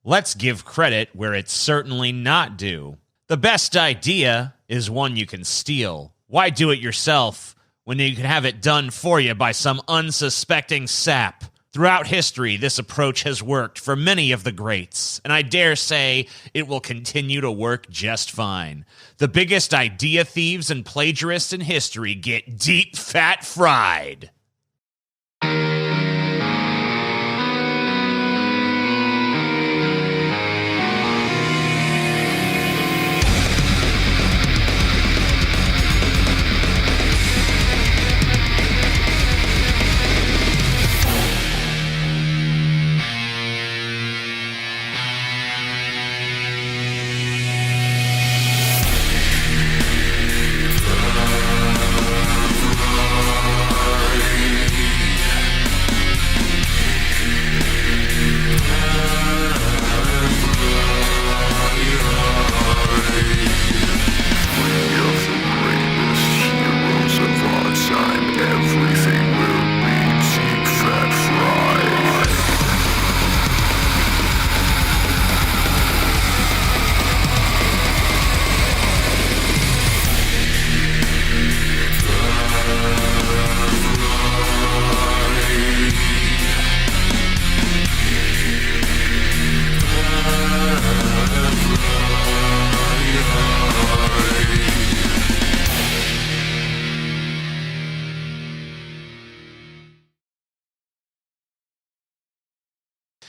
Let's give credit where it's certainly not due. The best idea is one you can steal. Why do it yourself when you can have it done for you by some unsuspecting sap? Throughout history, this approach has worked for many of the greats, and I dare say it will continue to work just fine. The biggest idea thieves and plagiarists in history get deep fat fried.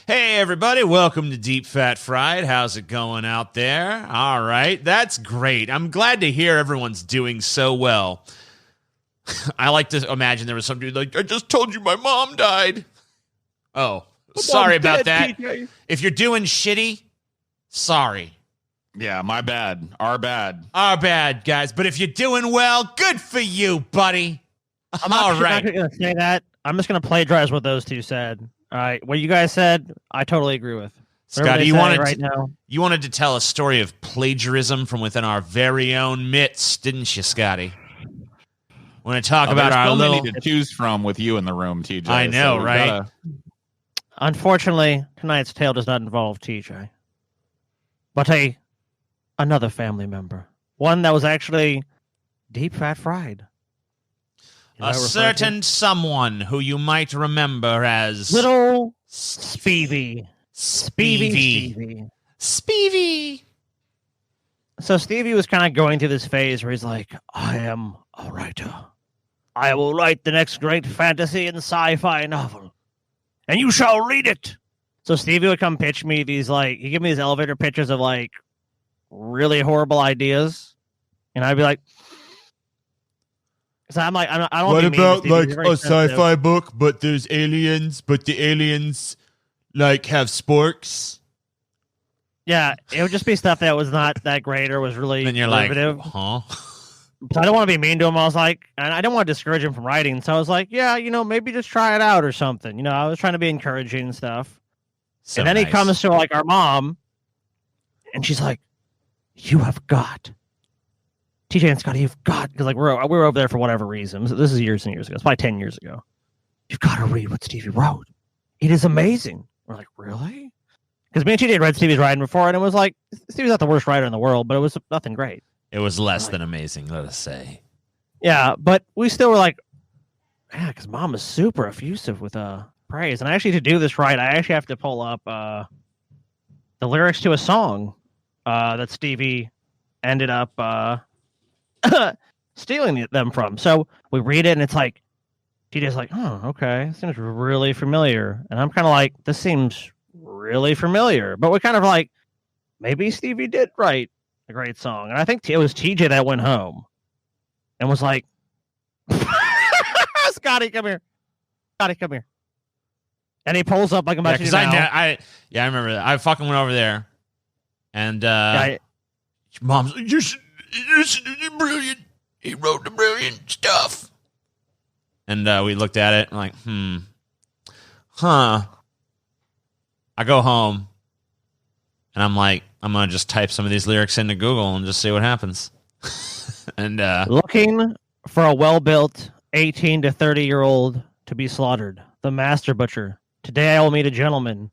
Hey, everybody. Welcome to Deep Fat Fried. How's it going out there? All right. That's great. I'm glad to hear everyone's doing so well. I like to imagine there was some dude like, I just told you my mom died. Oh, sorry about that. TJ. If you're doing shitty, sorry. Yeah, my bad. Our bad. Our bad, guys. But if you're doing well, good for you, buddy. I'm not going to say that. I'm just going to plagiarize what those two said. All right, what you guys said, I totally agree with. Scotty, you wanted to tell a story of plagiarism from within our very own midst, didn't you, Scotty? Want to talk about our little... many to choose from with you in the room, TJ. I know, so right? Unfortunately, tonight's tale does not involve TJ, but another family member. One that was actually deep fat fried. A certain someone who you might remember as... Little Stevie. Stevie. So Stevie was kind of going through this phase where he's like, I am a writer. I will write the next great fantasy and sci-fi novel. And you shall read it. So Stevie would come pitch me these, like, he'd give me these elevator pitches of, like, really horrible ideas. And I'd be like... So I'm like, I don't. What about like a sci-fi book, but there's aliens, but the aliens like have sporks? Yeah, it would just be stuff that was not that great or was really derivative. Like, huh? So I don't want to be mean to him. I was like, and I didn't want to discourage him from writing. So I was like, yeah, maybe just try it out or something. I was trying to be encouraging and stuff. So and then he comes to like our mom, and she's like, "You have got." TJ and Scotty, you've got, because like we were over there for whatever reason. This is years and years ago. It's probably 10 years ago. You've got to read what Stevie wrote. It is amazing. We're like, really? Because me and TJ had read Stevie's writing before, and it was like, Stevie's not the worst writer in the world, but it was nothing great. It was less than amazing, let us say. Yeah, but we still were like, yeah, because Mom is super effusive with praise. And actually, to do this right, I actually have to pull up the lyrics to a song that Stevie ended up stealing them from. So we read it and it's like, TJ's like, oh, okay, this seems really familiar. And I'm kind of like, this seems really familiar. But we're kind of like, maybe Stevie did write a great song. And I think it was TJ that went home and was like, Scotty, come here. Scotty, come here. And he pulls up like I'm about to do now. I remember that. I fucking went over there and Mom's like, you're brilliant. He wrote the brilliant stuff. And we looked at it and like, I go home and I'm like, I'm going to just type some of these lyrics into Google and just see what happens. And looking for a well-built 18 to 30-year-old to be slaughtered. The master butcher. Today I will meet a gentleman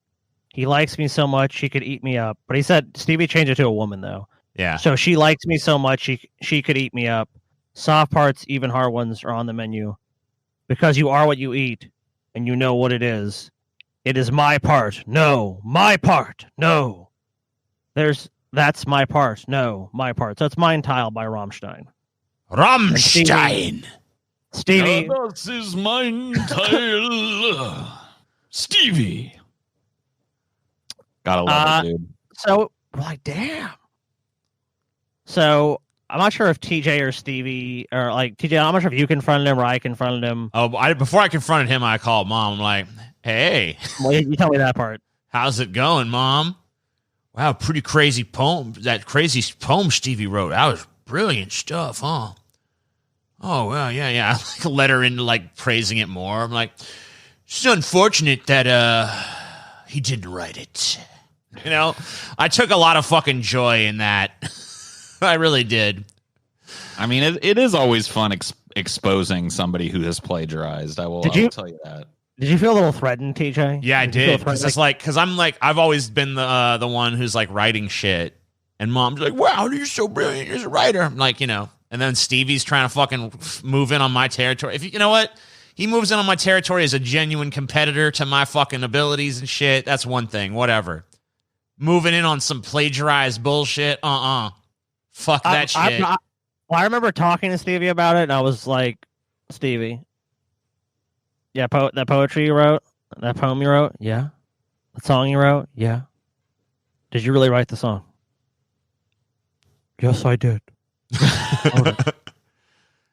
He likes me so much she could eat me up. But he said Stevie changed it to a woman though. Yeah. So she likes me so much she could eat me up. Soft parts, even hard ones, are on the menu. Because you are what you eat, and you know what it is. It is my part. No, my part. No. That's my part. No, my part. So it's Mein Teil by Rammstein. Rammstein. Stevie. Ja, das ist mein Teil. Stevie. Gotta love it, dude. So, like, damn. So, I'm not sure if TJ or Stevie, or like TJ, I'm not sure if you confronted him or I confronted him. Oh, before I confronted him, I called Mom. I'm like, hey. Well, you tell me that part. How's it going, Mom? Wow, pretty crazy poem. That crazy poem Stevie wrote. That was brilliant stuff, huh? Oh, well, yeah. I let her into, like, praising it more. I'm like, it's unfortunate that he didn't write it. You know? I took a lot of fucking joy in that. I really did. I mean, it is always fun exposing somebody who has plagiarized. I will tell you that. Did you feel a little threatened, TJ? Yeah, I did. Because I'm like, I've always been the one who's like writing shit, and Mom's like, "Wow, you're so brilliant as a writer." I'm like, and then Stevie's trying to fucking move in on my territory. If you know what, he moves in on my territory as a genuine competitor to my fucking abilities and shit. That's one thing. Whatever. Moving in on some plagiarized bullshit. Fuck that shit. I remember talking to Stevie about it, and I was like, Stevie. Yeah, that poetry you wrote, that poem you wrote, yeah. That song you wrote, yeah. Did you really write the song? Yes, I did.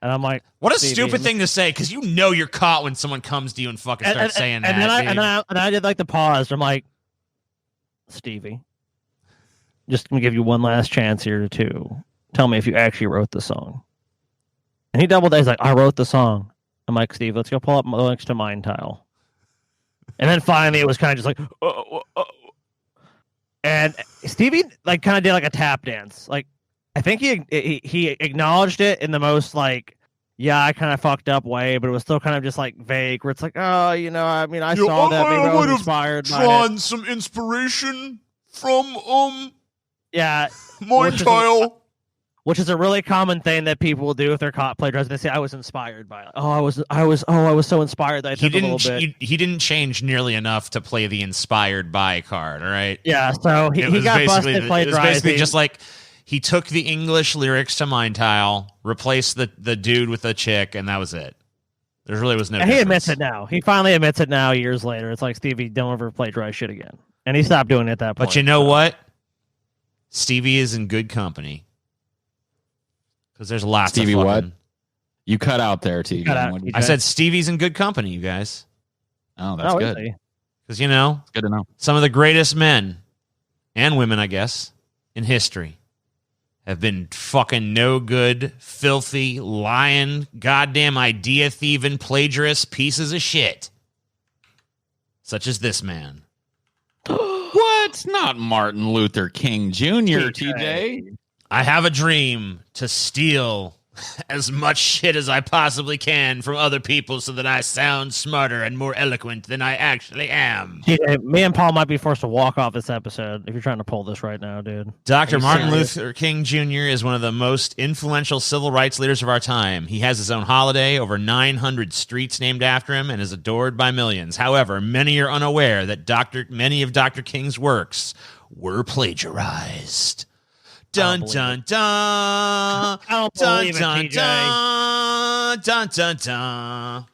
And I'm like, what a stupid thing to say, because you're caught when someone comes to you and fucking starts saying that. And I did like the pause. I'm like, Stevie, just gonna give you one last chance here to tell me if you actually wrote the song. And he doubled down. He's like, I wrote the song. I'm like, Steve, let's go pull up links to Mein Teil. And then finally, it was kind of just like, oh. And Stevie like kind of did like a tap dance. Like, I think he acknowledged it in the most like, yeah, I kind of fucked up way, but it was still kind of just like vague. Where it's like, oh, I mean, I saw that. Maybe I was inspired by it. Drawn some inspiration from Mein Teil. Which is a really common thing that people will do if they're caught plagiarizing. They say, "I was inspired by it." I was so inspired that I took a little bit. He didn't change nearly enough to play the inspired by card. All right. Yeah. So he got busted plagiarizing. It was basically just like he took the English lyrics to Mein Teil, replaced the dude with a chick, and that was it. There really was no. And he admits it now. He finally admits it now. Years later, it's like, Stevie, don't ever plagiarize shit again. And he stopped doing it at that point. But you know what? Stevie is in good company. Because there's lots Stevie, of what? You cut out there, TJ. I said Stevie's in good company, you guys. Oh, that's good. Because, it's good to know. Some of the greatest men and women, I guess, in history have been fucking no good, filthy, lying, goddamn idea thieving, plagiarist pieces of shit. Such as this man. What? Not Martin Luther King Jr., TJ. I have a dream to steal as much shit as I possibly can from other people so that I sound smarter and more eloquent than I actually am. Me and Paul might be forced to walk off this episode if you're trying to pull this right now, dude. Dr. Martin Luther King Jr. is one of the most influential civil rights leaders of our time. He has his own holiday, over 900 streets named after him, and is adored by millions. However, many are unaware that many of Dr. King's works were plagiarized. Dun dun dun. Dun dun dun dun dun dun.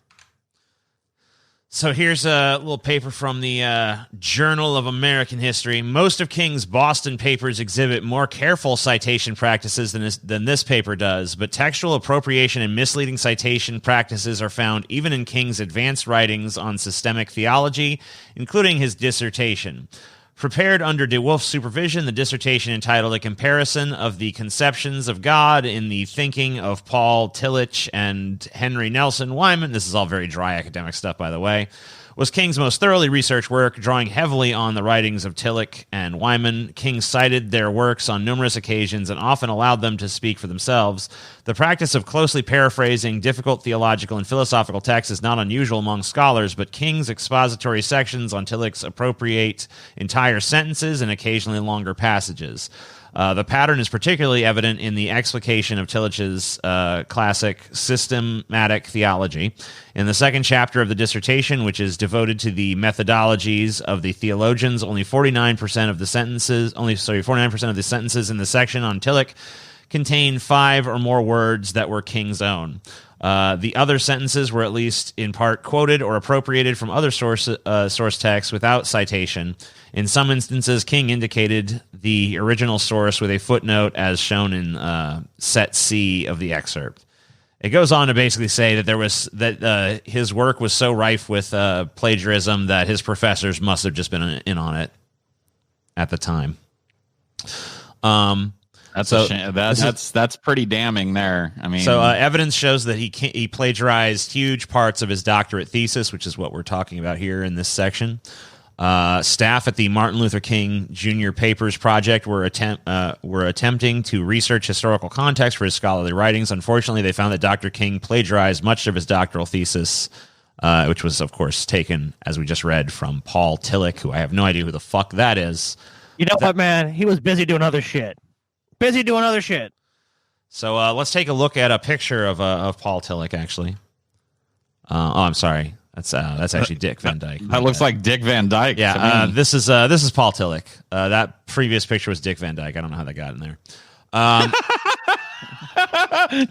So here's a little paper from the Journal of American History. Most of King's Boston papers exhibit more careful citation practices than this paper does, but textual appropriation and misleading citation practices are found even in King's advanced writings on systemic theology, including his dissertation. Prepared under DeWolf's supervision, the dissertation entitled A Comparison of the Conceptions of God in the Thinking of Paul Tillich and Henry Nelson Wyman, this is all very dry academic stuff, by the way, was King's most thoroughly researched work, drawing heavily on the writings of Tillich and Wyman. King cited their works on numerous occasions and often allowed them to speak for themselves. The practice of closely paraphrasing difficult theological and philosophical texts is not unusual among scholars, but King's expository sections on Tillich's appropriate entire sentences and occasionally longer passages. The pattern is particularly evident in the explication of Tillich's classic systematic theology. In the second chapter of the dissertation, which is devoted to the methodologies of the theologians, only 49% of the sentences in the section on Tillich contain 5 or more words that were King's own. The other sentences were at least in part quoted or appropriated from other source texts without citation. In some instances, King indicated the original source with a footnote as shown in set C of the excerpt. It goes on to basically say that his work was so rife with plagiarism that his professors must have just been in on it at the time. That's a shame. That's pretty damning there. I mean, so evidence shows that he plagiarized huge parts of his doctorate thesis, which is what we're talking about here in this section. Staff at the Martin Luther King Jr. Papers Project were attempting to research historical context for his scholarly writings. Unfortunately, they found that Dr. King plagiarized much of his doctoral thesis, which was, of course, taken, as we just read, from Paul Tillich, who I have no idea who the fuck that is. You know what, man? He was busy doing other shit. So let's take a look at a picture of Paul Tillich, actually. I'm sorry. That's actually Dick Van Dyke. That looks like Dick Van Dyke. Yeah, this is Paul Tillich. That previous picture was Dick Van Dyke. I don't know how that got in there.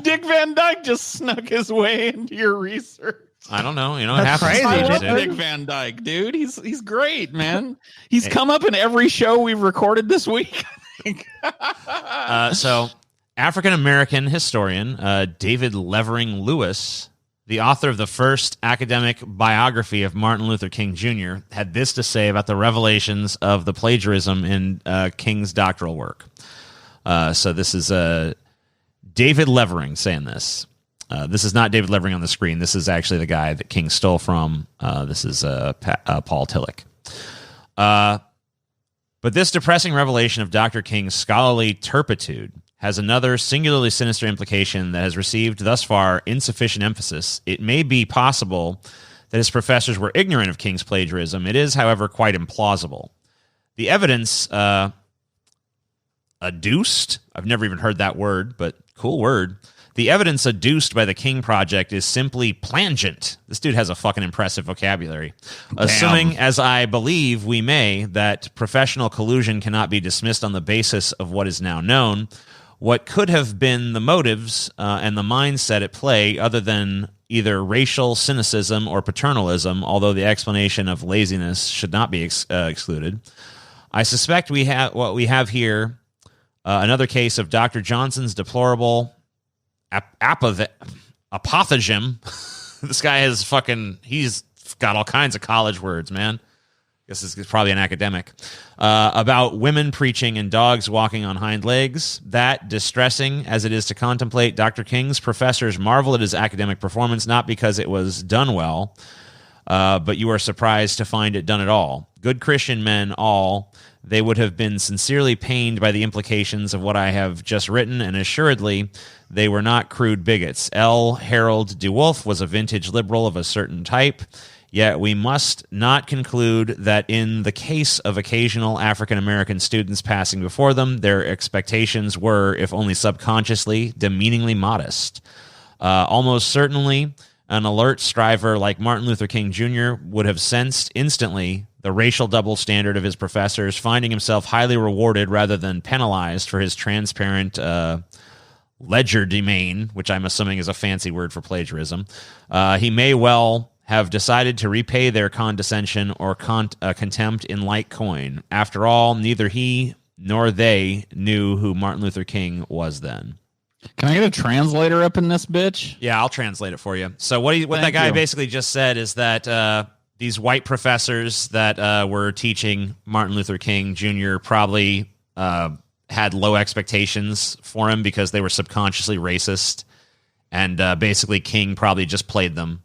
Dick Van Dyke just snuck his way into your research. I don't know. You know, it That's happens. crazy, I love dude. Dick Van Dyke, dude. He's great, man. He's come up in every show we've recorded this week. So, African-American historian David Levering Lewis, the author of the first academic biography of Martin Luther King Jr., had this to say about the revelations of the plagiarism in King's doctoral work. So this is David Levering saying this. This is not David Levering on the screen. This is actually the guy that King stole from. This is Paul Tillich. But this depressing revelation of Dr. King's scholarly turpitude has another singularly sinister implication that has received thus far insufficient emphasis. It may be possible that his professors were ignorant of King's plagiarism. It is, however, quite implausible. The evidence adduced, I've never even heard that word, but cool word. The evidence adduced by the King Project is simply plangent. This dude has a fucking impressive vocabulary. Damn. Assuming, as I believe we may, that professional collusion cannot be dismissed on the basis of what is now known, what could have been the motives and the mindset at play other than either racial cynicism or paternalism, although the explanation of laziness should not be excluded. I suspect we have here another case of Dr. Johnson's deplorable apothegm. This guy has he's got all kinds of college words, man. I guess this is probably an academic. About women preaching and dogs walking on hind legs. That, distressing as it is to contemplate, Dr. King's professors marvel at his academic performance, not because it was done well, but you are surprised to find it done at all. Good Christian men all, they would have been sincerely pained by the implications of what I have just written, and assuredly they were not crude bigots. L. Harold DeWolf was a vintage liberal of a certain type, yet we must not conclude that in the case of occasional African-American students passing before them, their expectations were, if only subconsciously, demeaningly modest. Almost certainly, an alert striver like Martin Luther King Jr. would have sensed instantly the racial double standard of his professors, finding himself highly rewarded rather than penalized for his transparent legerdemain, which I'm assuming is a fancy word for plagiarism. He may well have decided to repay their condescension or contempt in like coin. After all, neither he nor they knew who Martin Luther King was then. Can I get a translator up in this bitch? Yeah, I'll translate it for you. So what that guy basically just said is that these white professors that were teaching Martin Luther King Jr. probably had low expectations for him because they were subconsciously racist, and basically King probably just played them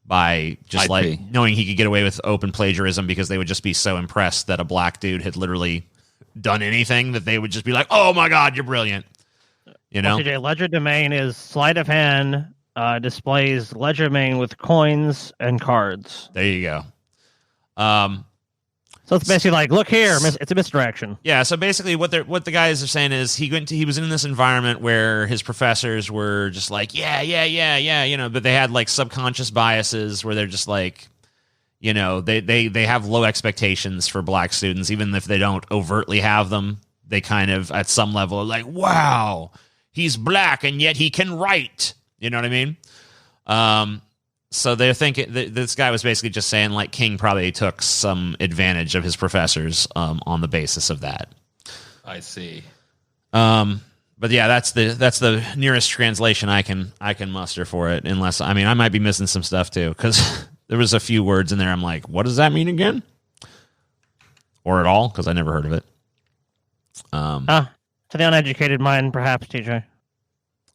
by just knowing he could get away with open plagiarism because they would just be so impressed that a black dude had literally done anything that they would just be like, "Oh my God, you're brilliant." You know, TJ, ledger domain is sleight of hand displays ledger domain with coins and cards. There you go. So it's basically like, look here, it's a misdirection. Yeah. So basically, what the guys are saying is he was in this environment where his professors were just like, yeah, you know, but they had like subconscious biases where they're just like, you know, they have low expectations for black students, even if they don't overtly have them. They kind of at some level are like, wow, he's black and yet he can write. You know what I mean? So they're thinking this guy was basically just saying like King probably took some advantage of his professors on the basis of that. I see. But yeah, that's the nearest translation I can muster for it. Unless I might be missing some stuff too, because there was a few words in there. I'm like, what does that mean again? Or at all? Because I never heard of it. To the uneducated mind, perhaps, TJ.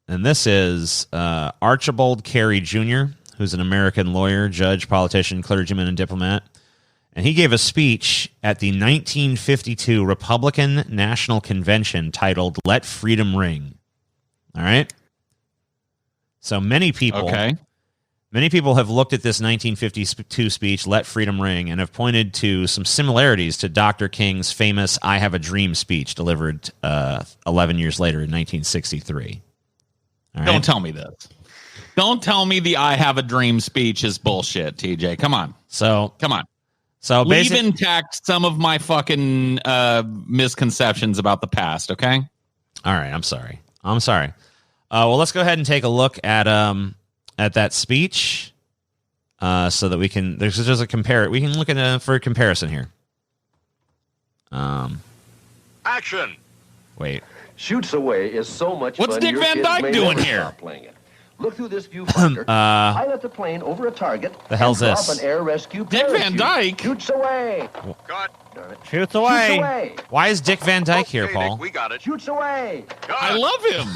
And this is Archibald Carey Jr., who's an American lawyer, judge, politician, clergyman, and diplomat. And he gave a speech at the 1952 Republican National Convention titled "Let Freedom Ring." All right? So many people have looked at this 1952 speech, "Let Freedom Ring," and have pointed to some similarities to Dr. King's famous "I Have a Dream" speech delivered 11 years later in 1963. All right? Don't tell me this. Don't tell me the "I Have a Dream" speech is bullshit, TJ. Come on. So leave intact some of my fucking misconceptions about the past, okay? All right, I'm sorry. Well, let's go ahead and take a look at that speech, so that we can. There's just a compare. We can look at for a comparison here. Action. Wait. Shoots away is so much What's fun. Dick Van Dyke doing here? Playing it. Look through this viewfinder. Pilot the plane over a target. The hell's and this? Drop an air rescue Dick parachute. Van Dyke? Shoots away. Got. Darn it. Shoots away. Shoots away. Why is Dick Van Dyke here, Okay, Paul? Dick, we got it. Shoots away. I love him.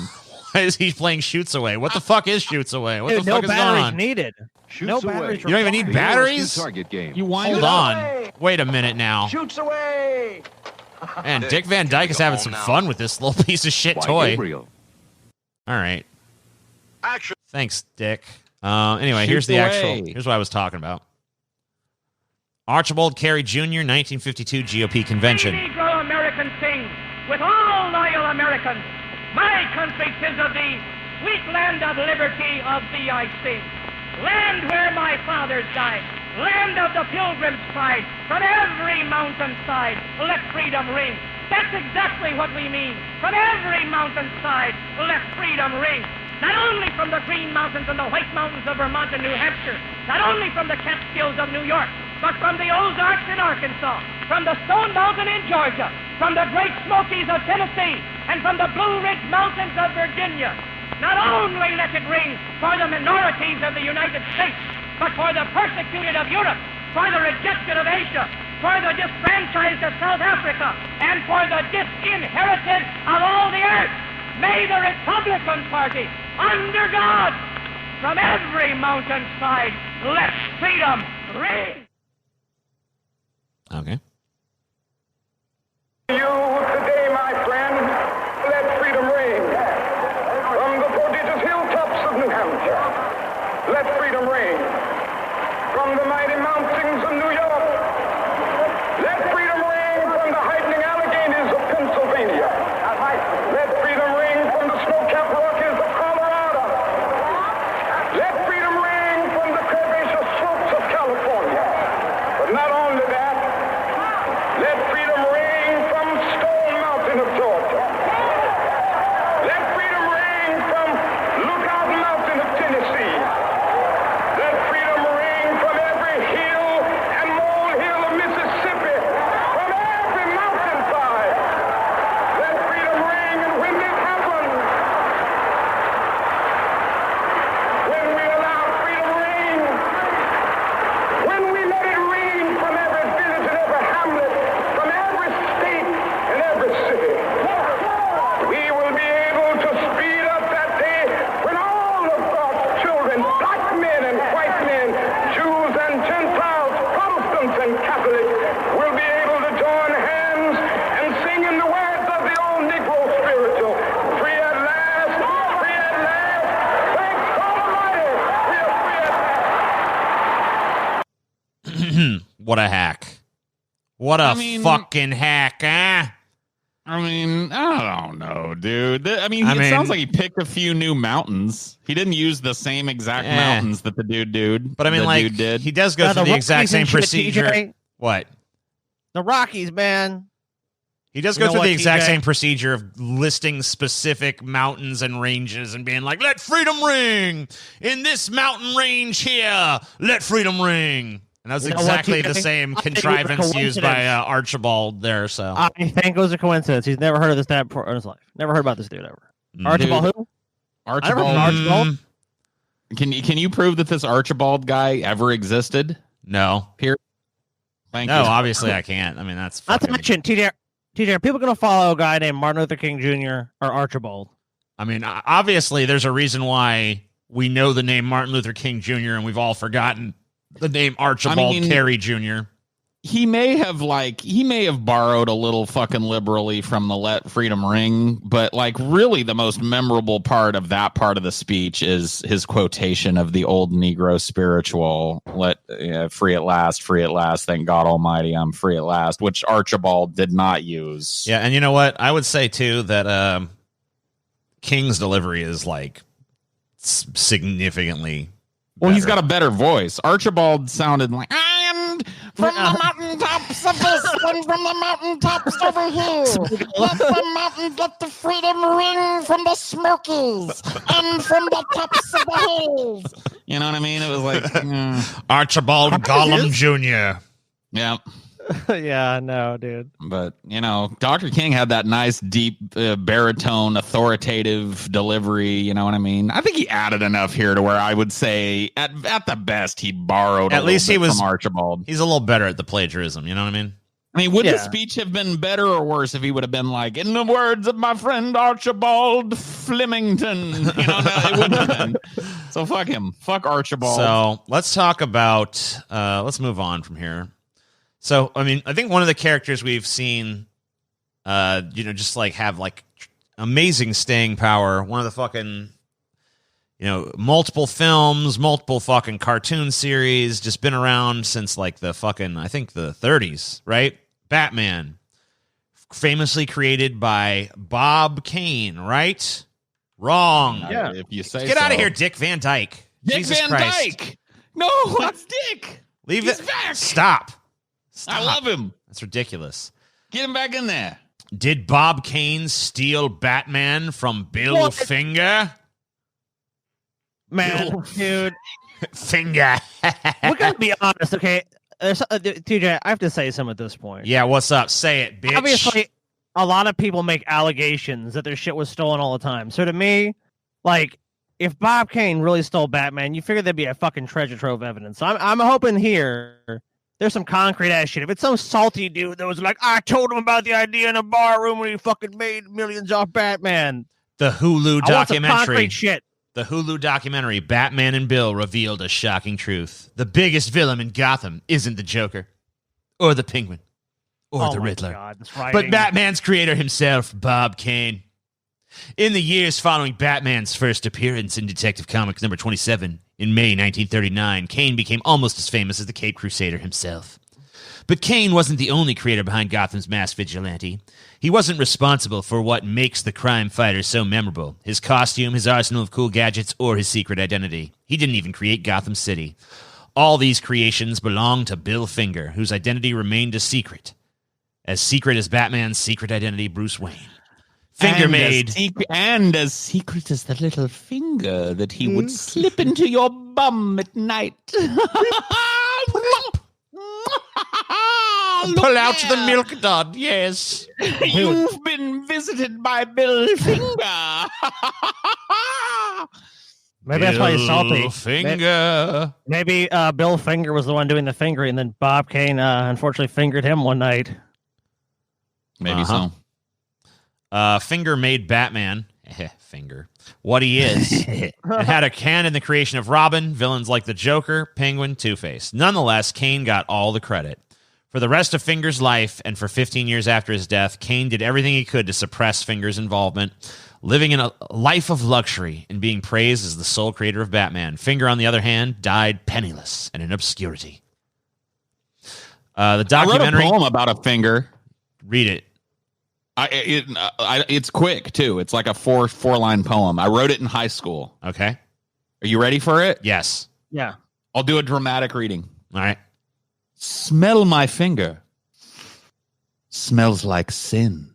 Why is he playing Shoots Away? What the fuck is Shoots Away? What Dude, the no fuck is going batteries on? needed. Shoots No away. batteries. You don't even need batteries? Target game. You wind Hold it up. on. away. Wait a minute now. Shoots away. Man, Dick Van Dyke is having some fun with this little piece of shit Why, toy. Gabriel? All right. Action. Thanks, Dick. Anyway, Shoots away. here's what I was talking about. Archibald Carey Jr., 1952 GOP convention. Negro American sing with all loyal Americans. My country 'tis of thee, sweet land of liberty, of thee I sing. Land where my fathers died, land of the pilgrim's pride. From every mountainside, let freedom ring. That's exactly what we mean. From every mountainside, let freedom ring. Not only from the Green Mountains and the White Mountains of Vermont and New Hampshire, not only from the Catskills of New York, but from the Ozarks in Arkansas, from the Stone Mountain in Georgia, from the Great Smokies of Tennessee, and from the Blue Ridge Mountains of Virginia. Not only let it ring for the minorities of the United States, but for the persecuted of Europe, for the rejected of Asia, for the disfranchised of South Africa, and for the disinherited of all the earth. May the Republican Party, under God, from every mountainside, let freedom ring. Okay. You today, my friend, let freedom ring. From the prodigious hilltops of New Hampshire, let freedom ring. From the mighty mountains of New York, let freedom ring. From the heightening Alleghenies of Pennsylvania, let freedom ring. From the snow-capped Rockies of Colorado, let freedom ring. From the curvaceous slopes of California. But not only that, let freedom ring from Stone Mountain of Georgia. Let freedom ring from Lookout Mountain of Tennessee. Let freedom ring from every hill and molehill of Mississippi. From every mountainside. Let freedom ring. And when this happens, when we allow freedom ring, when we let it ring from every and Catholic will be able to join hands and sing in the words of the old Negro spiritual. Free at last, free at last. Thank God Almighty, we are free at last. What a hack. What a fucking hack, eh? I mean, I don't know, dude. It sounds like he picked a few new mountains. He didn't use the same exact mountains that the dude. But I mean, like, did. he does go through the exact same procedure. TJ? What? The Rockies, man. He does go through the exact same procedure of listing specific mountains and ranges and being like, let freedom ring in this mountain range here. Let freedom ring. And that was exactly the same contrivance used by Archibald there. So I think it was a coincidence. He's never heard of this dad before in his life. Never heard about this dude ever. Archibald who? Archibald. Can you prove that this Archibald guy ever existed? No. Thank you. Obviously I can't. I mean, that's not to mention TJ. Are people going to follow a guy named Martin Luther King Jr. or Archibald? I mean, obviously there's a reason why we know the name Martin Luther King Jr. and we've all forgotten the name Archibald Carey Jr. He may have borrowed a little fucking liberally from the Let Freedom Ring, but like really the most memorable part of that part of the speech is his quotation of the old Negro spiritual, free at last, thank God Almighty, I'm free at last, which Archibald did not use. Yeah, and you know what? I would say too that King's delivery is like significantly Well, he's got a better voice. Archibald sounded like, and from the mountaintops of this and from the mountaintops over here, let the freedom ring from the Smokies and from the tops of the hills. You know what I mean? It was like Archibald Gollum Jr. Yeah. Yeah, no, dude. But, Dr. King had that nice, deep, baritone, authoritative delivery. You know what I mean? I think he added enough here to where I would say, at the best, he borrowed at least he was from Archibald. He's a little better at the plagerism. You know what I mean? Would the speech have been better or worse if he would have been like, in the words of my friend Archibald Flemington? No, it wouldn't have been. So fuck him. Fuck Archibald. So let's talk about, let's move on from here. So, I think one of the characters we've seen, just like have like amazing staying power. One of the fucking, multiple films, multiple fucking cartoon series, just been around since like the fucking, I think the 30s, right? Batman, famously created by Bob Kane, right? Wrong. Yeah, if you say Get out of here, Dick Van Dyke. Dick Jesus Van Christ. Dyke. No, that's Dick. Leave He's it. Back. Stop. I love him. That's ridiculous. Get him back in there. Did Bob Kane steal Batman from Bill Finger? Man, dude. Finger. We gotta be honest, okay? TJ, I have to say something at this point. Yeah, what's up? Say it, bitch. Obviously, a lot of people make allegations that their shit was stolen all the time. So to me, like, if Bob Kane really stole Batman, you figure there'd be a fucking treasure trove of evidence. So I'm hoping here there's some concrete ass shit. If it's some salty dude that was like, I told him about the idea in a bar room when he fucking made millions off Batman. The Hulu I want some documentary. concrete shit. The Hulu documentary, Batman and Bill, revealed a shocking truth. The biggest villain in Gotham isn't the Joker, or the Penguin, or the Riddler, God, but Batman's creator himself, Bob Kane. In the years following Batman's first appearance in Detective Comics number 27 in May 1939, Kane became almost as famous as the Caped Crusader himself. But Kane wasn't the only creator behind Gotham's mass vigilante. He wasn't responsible for what makes the crime fighter so memorable: his costume, his arsenal of cool gadgets, or his secret identity. He didn't even create Gotham City. All these creations belonged to Bill Finger, whose identity remained a secret as Batman's secret identity, Bruce Wayne. Finger made... And as secret as the little finger that he would slip into your bum at night. Pull out the milk dud, yes. You've been visited by Bill Finger. Maybe that's why he's salty. Bill Finger. Maybe Bill Finger was the one doing the fingering, and then Bob Kane unfortunately fingered him one night. Maybe so. Finger made Batman, Finger, what he is, and had a hand in the creation of Robin, villains like the Joker, Penguin, Two-Face. Nonetheless, Kane got all the credit. For the rest of Finger's life and for 15 years after his death, Kane did everything he could to suppress Finger's involvement, living in a life of luxury and being praised as the sole creator of Batman. Finger, on the other hand, died penniless and in obscurity. The documentary... I wrote a poem about a Finger. Read it. It's quick, too. It's like a four-line poem. I wrote it in high school. Okay. Are you ready for it? Yes. Yeah. I'll do a dramatic reading. All right. Smell my finger. Smells like sin.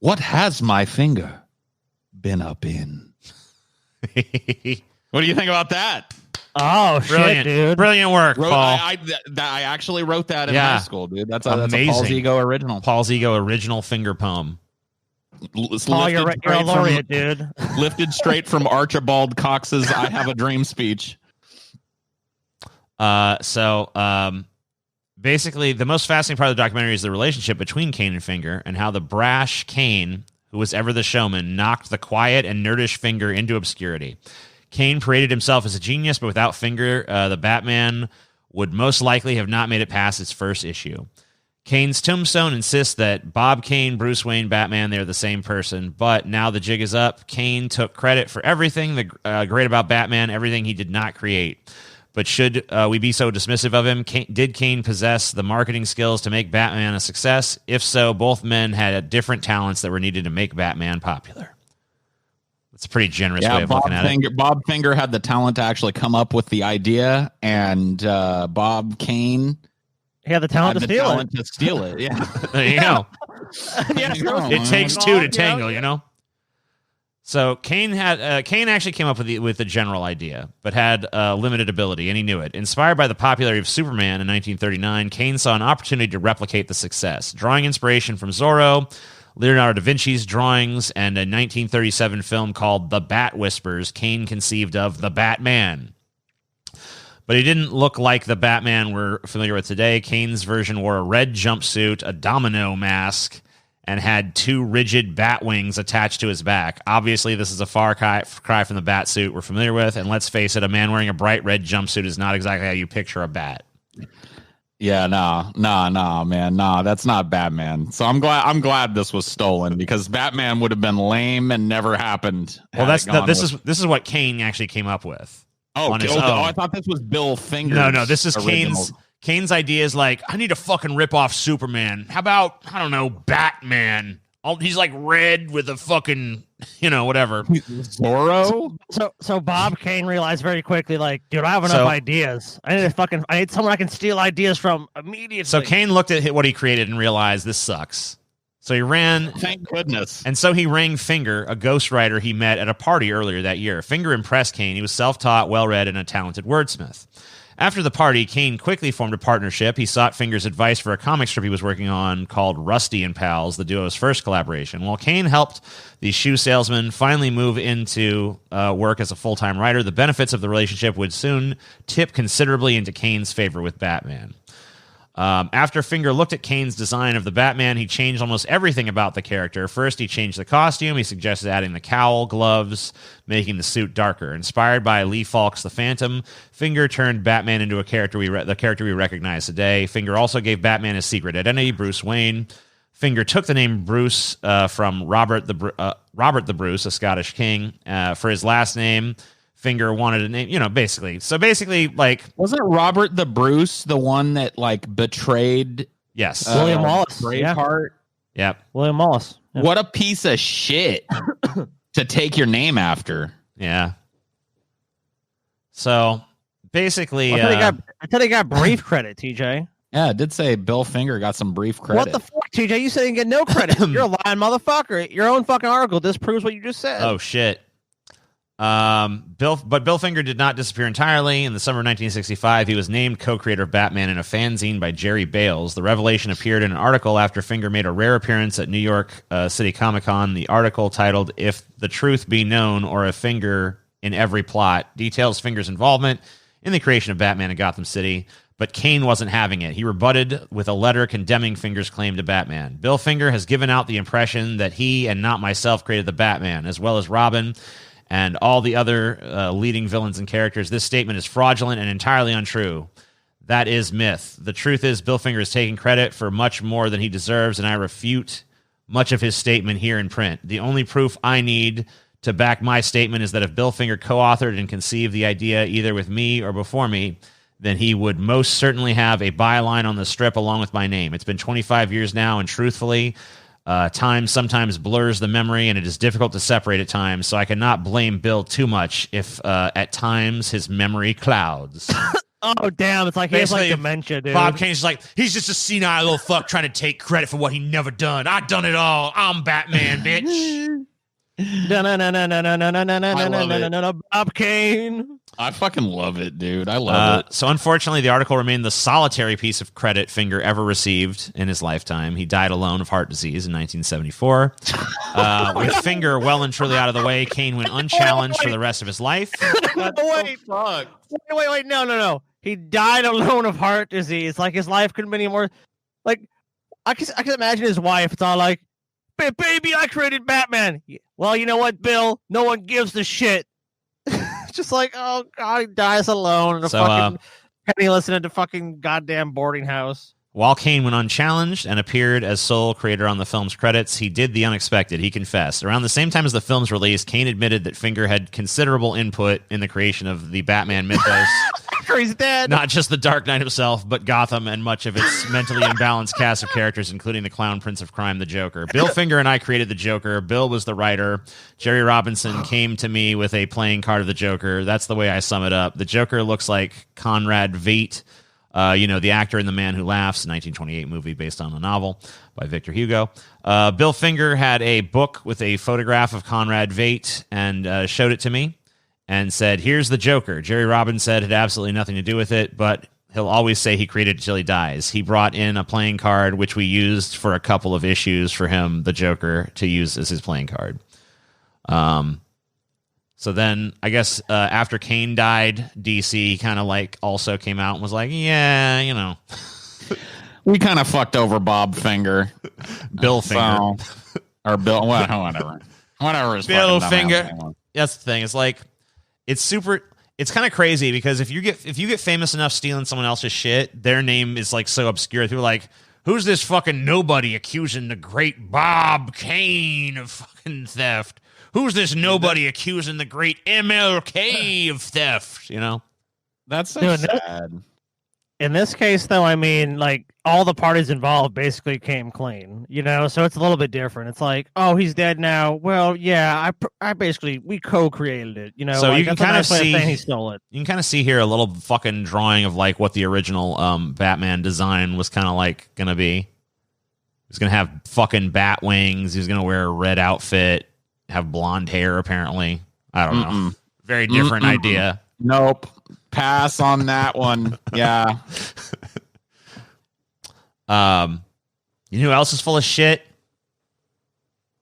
What has my finger been up in? What do you think about that? Oh, Brilliant. shit, dude. Brilliant work, Paul. I actually wrote that in high school, dude. That's a Paul's Ego original. Paul's Ego original Finger poem. Paul, you're a laureate, dude. Lifted straight from Archibald Cox's I Have a Dream speech. Basically, the most fascinating part of the documentary is the relationship between Kane and Finger and how the brash Kane, who was ever the showman, knocked the quiet and nerdish Finger into obscurity. Kane paraded himself as a genius, but without Finger, the Batman would most likely have not made it past its first issue. Kane's tombstone insists that Bob Kane, Bruce Wayne, Batman, they're the same person, but now the jig is up. Kane took credit for everything great about Batman, everything he did not create. But should we be so dismissive of him? Did Kane possess the marketing skills to make Batman a success? If so, both men had different talents that were needed to make Batman popular. It's a pretty generous way of looking at it. Bob Finger had the talent to actually come up with the idea, and Bob Kane had the talent to steal it. Yeah, there you go. It takes two to tangle, you know. So Kane actually came up with the general idea, but had limited ability, and he knew it. Inspired by the popularity of Superman in 1939, Kane saw an opportunity to replicate the success, drawing inspiration from Zorro, Leonardo da Vinci's drawings, and a 1937 film called The Bat Whispers. Kane conceived of the Batman. But he didn't look like the Batman we're familiar with today. Kane's version wore a red jumpsuit, a domino mask, and had two rigid bat wings attached to his back. Obviously, this is a far cry from the bat suit we're familiar with, and let's face it, a man wearing a bright red jumpsuit is not exactly how you picture a bat. Yeah, no, man, that's not Batman. So I'm glad this was stolen, because Batman would have been lame and never happened. Well, this is what Kane actually came up with. I thought this was Bill Finger's. No, this is Kane's idea is like, I need to fucking rip off Superman. How about, I don't know, Batman? He's like red with a fucking, whatever. Zorro? So Bob Kane realized very quickly, like, dude, I have enough ideas. I need someone I can steal ideas from immediately. So Kane looked at what he created and realized this sucks. So he ran. Thank goodness. And so he rang Finger, a ghostwriter he met at a party earlier that year. Finger impressed Kane. He was self-taught, well-read, and a talented wordsmith. After the party, Kane quickly formed a partnership. He sought Finger's advice for a comic strip he was working on called Rusty and Pals, the duo's first collaboration. While Kane helped the shoe salesman finally move into work as a full-time writer, the benefits of the relationship would soon tip considerably into Kane's favor with Batman. After Finger looked at Kane's design of the Batman, he changed almost everything about the character. First, he changed the costume. He suggested adding the cowl, gloves, making the suit darker. Inspired by Lee Falk's The Phantom, Finger turned Batman into the character we recognize today. Finger also gave Batman his secret identity, Bruce Wayne. Finger took the name Bruce from Robert the Bruce, a Scottish king, for his last name. Finger wanted a name, basically. So basically, like... Wasn't Robert the Bruce the one that, betrayed... Yes. William Wallace. Braveheart? Yep. William Wallace. Yep. What a piece of shit to take your name after. Yeah. So, basically... I thought he got brief credit, TJ. Yeah, it did say Bill Finger got some brief credit. What the fuck, TJ? You said you didn't get no credit. You're a lying motherfucker. Your own fucking article disproves what you just said. Oh, shit. Bill Finger did not disappear entirely. In the summer of 1965, he was named co-creator of Batman in a fanzine by Jerry Bales. The revelation appeared in an article after Finger made a rare appearance at New York City Comic Con. The article, titled "If the Truth Be Known" or "A Finger in Every Plot," details Finger's involvement in the creation of Batman in Gotham City. But Kane wasn't having it. He rebutted with a letter condemning Finger's claim to Batman. Bill Finger has given out the impression that he and not myself created the Batman, as well as Robin and all the other leading villains and characters. This statement is fraudulent and entirely untrue. That is myth. The truth is Bill Finger is taking credit for much more than he deserves, and I refute much of his statement here in print. The only proof I need to back my statement is that if Bill Finger co-authored and conceived the idea either with me or before me, then he would most certainly have a byline on the strip along with my name. It's been 25 years now, and truthfully, time sometimes blurs the memory, and it is difficult to separate at times, so I cannot blame Bill too much if at times his memory clouds. Oh, damn. It's like he has like dementia, dude. Bob Kane's like, he's just a senile little fuck trying to take credit for what he never done. I done it all. I'm Batman, bitch. No, Bob Kane. I fucking love it, dude. I love it. So unfortunately, the article remained the solitary piece of credit Finger ever received in his lifetime. He died alone of heart disease in 1974. With Finger well and truly out of the way, Kane went unchallenged for the rest of his life. Wait, no. He died alone of heart disease. Like, his life couldn't be any more. Like, I can imagine his wife. It's all like, baby, I created Batman. Well, you know what, Bill? No one gives a shit. Just like, oh God, he dies alone in a fucking penniless in a fucking goddamn boarding house. While Kane went unchallenged and appeared as sole creator on the film's credits, he did the unexpected. He confessed. Around the same time as the film's release, Kane admitted that Finger had considerable input in the creation of the Batman mythos. He's dead. Not just the Dark Knight himself, but Gotham and much of its mentally imbalanced cast of characters, including the clown prince of crime, the Joker. Bill Finger and I created the Joker. Bill was the writer. Jerry Robinson came to me with a playing card of the Joker. That's the way I sum it up. The Joker looks like Conrad Veidt, the actor in The Man Who Laughs, a 1928 movie based on a novel by Victor Hugo. Bill Finger had a book with a photograph of Conrad Veidt and showed it to me and said, here's the Joker. Jerry Robinson said it had absolutely nothing to do with it, but he'll always say he created it till he dies. He brought in a playing card, which we used for a couple of issues for him, the Joker, to use as his playing card. So then, I guess after Kane died, DC kind of like also came out and was like, yeah, we kind of fucked over Bob Finger. Bill Finger. Or Bill, whatever. Whatever. Bill Finger. That's the thing. It's like, it's kind of crazy because if you get famous enough stealing someone else's shit, their name is like so obscure. People are like, who's this fucking nobody accusing the great Bob Kane of fucking theft? Who's this nobody accusing the great MLK of theft? That's so sad. In this case, though, I mean, like, all the parties involved basically came clean, so it's a little bit different. It's like, oh, he's dead now. Well, yeah, we co-created it, So you can kind of see he stole it. You can kind of see here a little fucking drawing of like what the original Batman design was kind of like gonna be. He's gonna have fucking bat wings. He's gonna wear a red outfit, have blonde hair. Apparently, I don't know. Very different idea. Nope. Pass on that one. Yeah. You know who else is full of shit?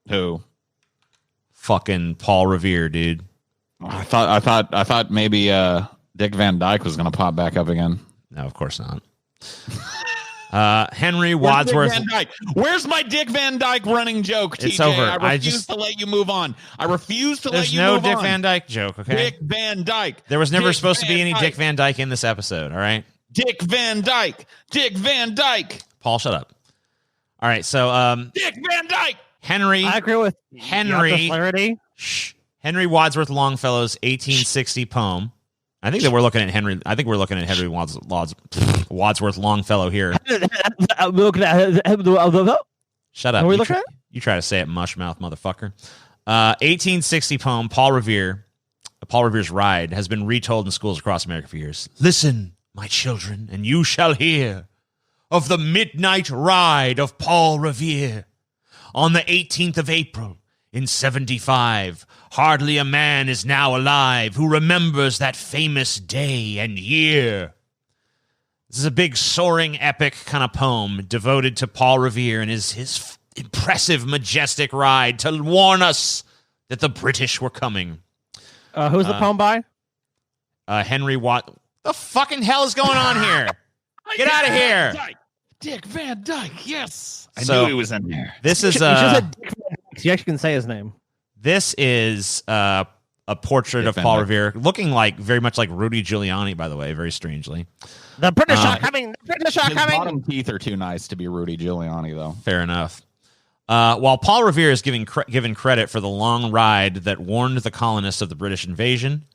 Who? Fucking Paul Revere, dude. I thought maybe Dick Van Dyke was gonna pop back up again. No, of course not. Henry Wadsworth. Where's my Dick Van Dyke running joke, TJ? It's over. I refuse to let you move on. I refuse to let you move on. There's no Dick Van Dyke joke, okay? Dick Van Dyke. There was never supposed to be any Dick Van Dyke in this episode, all right? Dick Van Dyke. Dick Van Dyke. Paul, shut up. All right, so Dick Van Dyke. I agree with Henry Wadsworth Longfellow's 1860 poem. I think we're looking at Henry Wadsworth Longfellow here. Shut up. You try to say it, mushmouth motherfucker. 1860 poem, Paul Revere's Ride, has been retold in schools across America for years. Listen, my children, and you shall hear of the midnight ride of Paul Revere. On the 18th of April in 75, hardly a man is now alive who remembers that famous day and year. This is a big, soaring, epic kind of poem devoted to Paul Revere and his impressive, majestic ride to warn us that the British were coming. Who's the poem by? Henry Watt. The fucking hell is going on here? Get out of here. Dick Van Dyke, yes. I So, knew he was in there. This is You actually can say his name. This is a portrait of Paul Revere, looking very much like Rudy Giuliani, by the way, very strangely. The British are coming. The British are His coming. bottom teeth are too nice to be Rudy Giuliani, though. Fair enough. While Paul Revere is given credit for the long ride that warned the colonists of the British invasion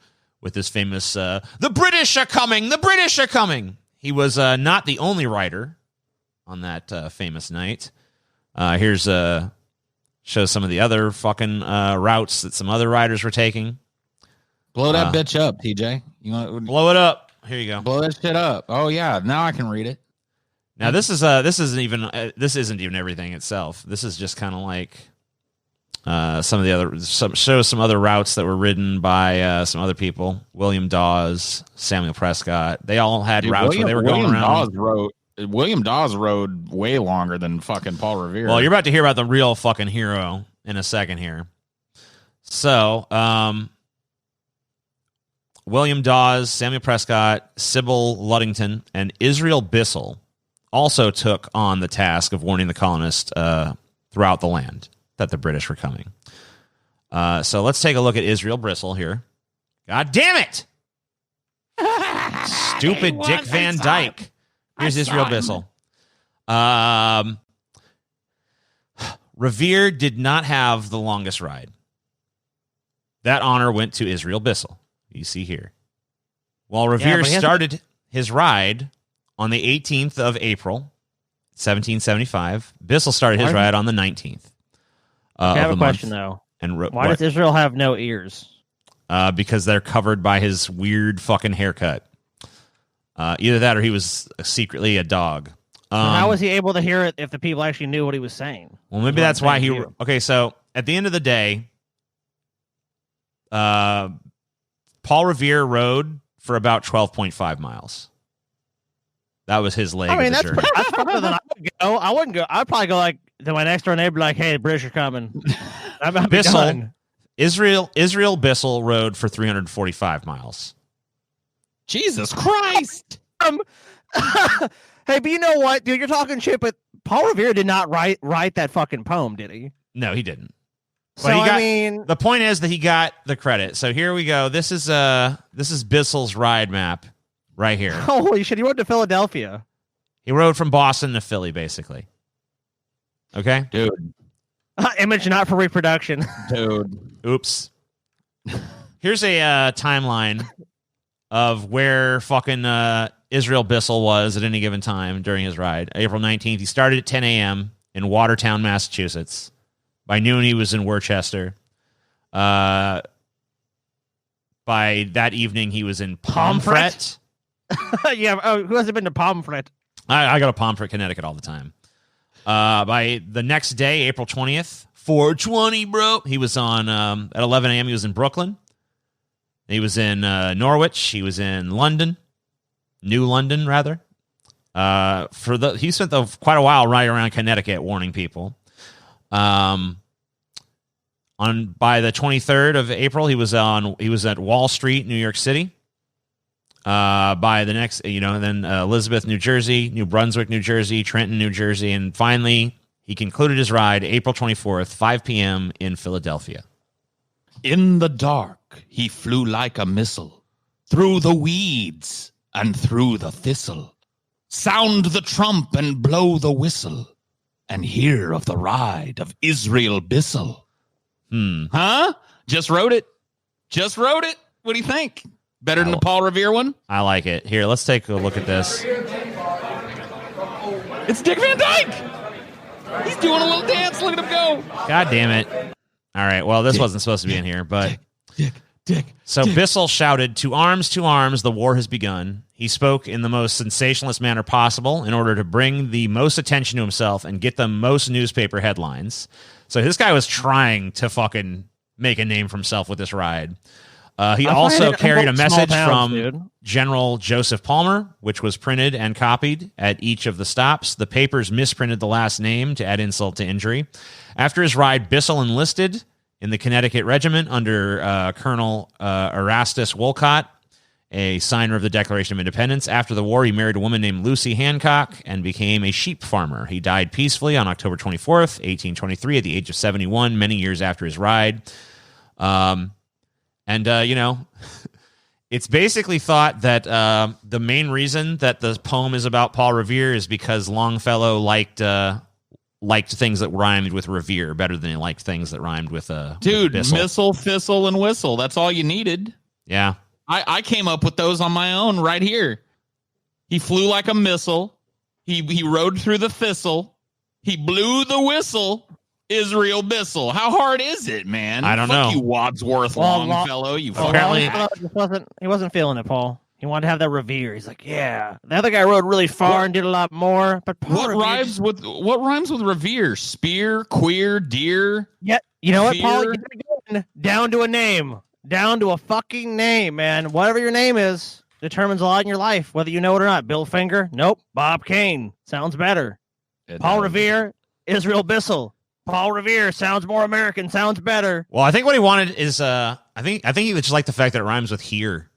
with his famous, the British are coming, the British are coming. He was not the only writer on that famous night. Here's shows some of the other fucking routes that some other riders were taking. Blow that bitch up, TJ. You want blow it up? Here you go. Blow that shit up. Oh yeah, now I can read it. Now this isn't even everything itself. This is just kind of like shows some other routes that were ridden by some other people. William Dawes, Samuel Prescott. They all had routes where they were going around. William Dawes rode way longer than fucking Paul Revere. Well, you're about to hear about the real fucking hero in a second here. So, William Dawes, Samuel Prescott, Sybil Luddington, and Israel Bissell also took on the task of warning the colonists throughout the land that the British were coming. So let's take a look at Israel Bissell here. God damn it! Stupid Dick Van Dyke. Here's Israel Bissell. Revere did not have the longest ride. That honor went to Israel Bissell. You see here. While Revere started his ride on the 18th of April, 1775, Bissell started his ride on the 19th. I have a question, though. Why does Israel have no ears? Because they're covered by his weird fucking haircut. Either that or he was secretly a dog. How was he able to hear it if the people actually knew what he was saying? Well, maybe that's why he... Okay, so at the end of the day, Paul Revere rode for about 12.5 miles. That was his leg of the journey. That's further than I would go. I wouldn't go. I'd probably go like to my next door neighbor, like, "Hey, the British are coming." Israel Bissell rode for 345 miles. Jesus Christ! Hey, but you know what, dude? You're talking shit, but Paul Revere did not write that fucking poem, did he? No, he didn't. So I mean, the point is that he got the credit. So here we go. This is Bissell's ride map right here. Holy shit! He rode to Philadelphia. He rode from Boston to Philly, basically. Okay, dude. Image not for reproduction, dude. Oops. Here's a timeline of where fucking Israel Bissell was at any given time during his ride. April 19th, he started at 10 a.m. in Watertown, Massachusetts. By noon, he was in Worcester. By that evening, he was in Pomfret. Yeah. Oh, who hasn't been to Pomfret? I go to Pomfret, Connecticut all the time. By the next day, April 20th, 420, bro. He was on at 11 a.m. He was in Brooklyn. He was in Norwich. He was in London, New London, rather. He spent quite a while riding around Connecticut, warning people. By the 23rd of April, he was at Wall Street, New York City. By the next, then Elizabeth, New Jersey, New Brunswick, New Jersey, Trenton, New Jersey, and finally he concluded his ride April 24th, 5 p.m. in Philadelphia. In the dark, he flew like a missile, through the weeds and through the thistle. Sound the trump and blow the whistle, and hear of the ride of Israel Bissell. Huh? Just wrote it. What do you think? Better than the Paul Revere one? I like it. Here, let's take a look at this. It's Dick Van Dyke. He's doing a little dance. Look at him go. God damn it. All right. Well, this wasn't supposed to be in here, but... Dick. Bissell shouted, to arms, the war has begun. He spoke in the most sensationalist manner possible in order to bring the most attention to himself and get the most newspaper headlines. So this guy was trying to fucking make a name for himself with this ride. He also carried a message from General Joseph Palmer, which was printed and copied at each of the stops. The papers misprinted the last name to add insult to injury. After his ride, Bissell enlisted in the Connecticut Regiment under Colonel Erastus Wolcott, a signer of the Declaration of Independence. After the war, he married a woman named Lucy Hancock and became a sheep farmer. He died peacefully on October 24th, 1823, at the age of 71, many years after his ride. And, it's basically thought that the main reason that the poem is about Paul Revere is because Longfellow liked things that rhymed with Revere better than he liked things that rhymed with dude, with missile, thistle, and whistle. That's all you needed. Yeah. I came up with those on my own right here. He flew like a missile. He rode through the thistle. He blew the whistle. Israel Bissell. How hard is it, man? I don't know. You Wadsworth Longfellow. You apparently he wasn't feeling it, Paul. He wanted to have that Revere. He's like, yeah. The other guy rode really far and did a lot more. But Paul rhymes with Revere? Spear, queer, deer. Yeah, you know what, fear. Paul? You're down to a name, down to a fucking name, man. Whatever your name is determines a lot in your life, whether you know it or not. Bill Finger? Nope. Bob Kane sounds better. Paul Revere, Israel Bissell. Paul Revere sounds more American, sounds better. Well, I think what he wanted is I think he would just like the fact that it rhymes with hear.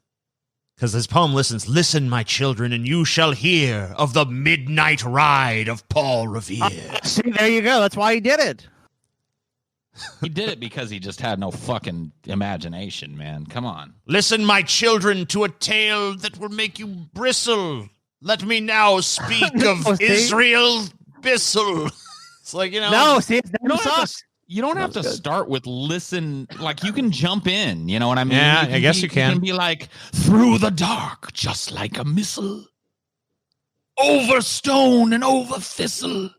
Because his poem listen, my children, and you shall hear of the midnight ride of Paul Revere. See, there you go. That's why he did it. He did it because he just had no fucking imagination, man. Come on. Listen, my children, to a tale that will make you bristle. Let me now speak of Israel Bissell. It's like, No, see, it's you don't have to start with listen. Like, you can jump in. You know what I mean? Yeah, I guess you can. You can be like, through the dark, just like a missile. Over stone and over thistle.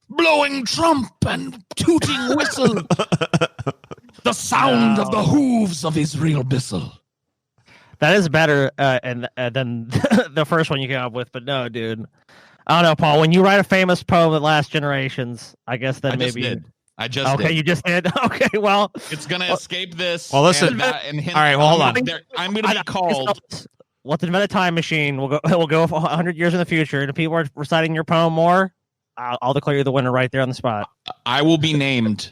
Blowing trump and tooting whistle. The sound of the hooves of Israel Bissell. That is better than the first one you came up with, but no, dude. I don't know, Paul. When you write a famous poem that lasts generations, I guess then maybe. I just did. You just did? Okay, well. It's going to escape this. Well, listen. All right, well, hold on. I'm going to be called. Let's invent a time machine. We'll go 100 years in the future, and if people are reciting your poem more, I'll declare you the winner right there on the spot. I will be named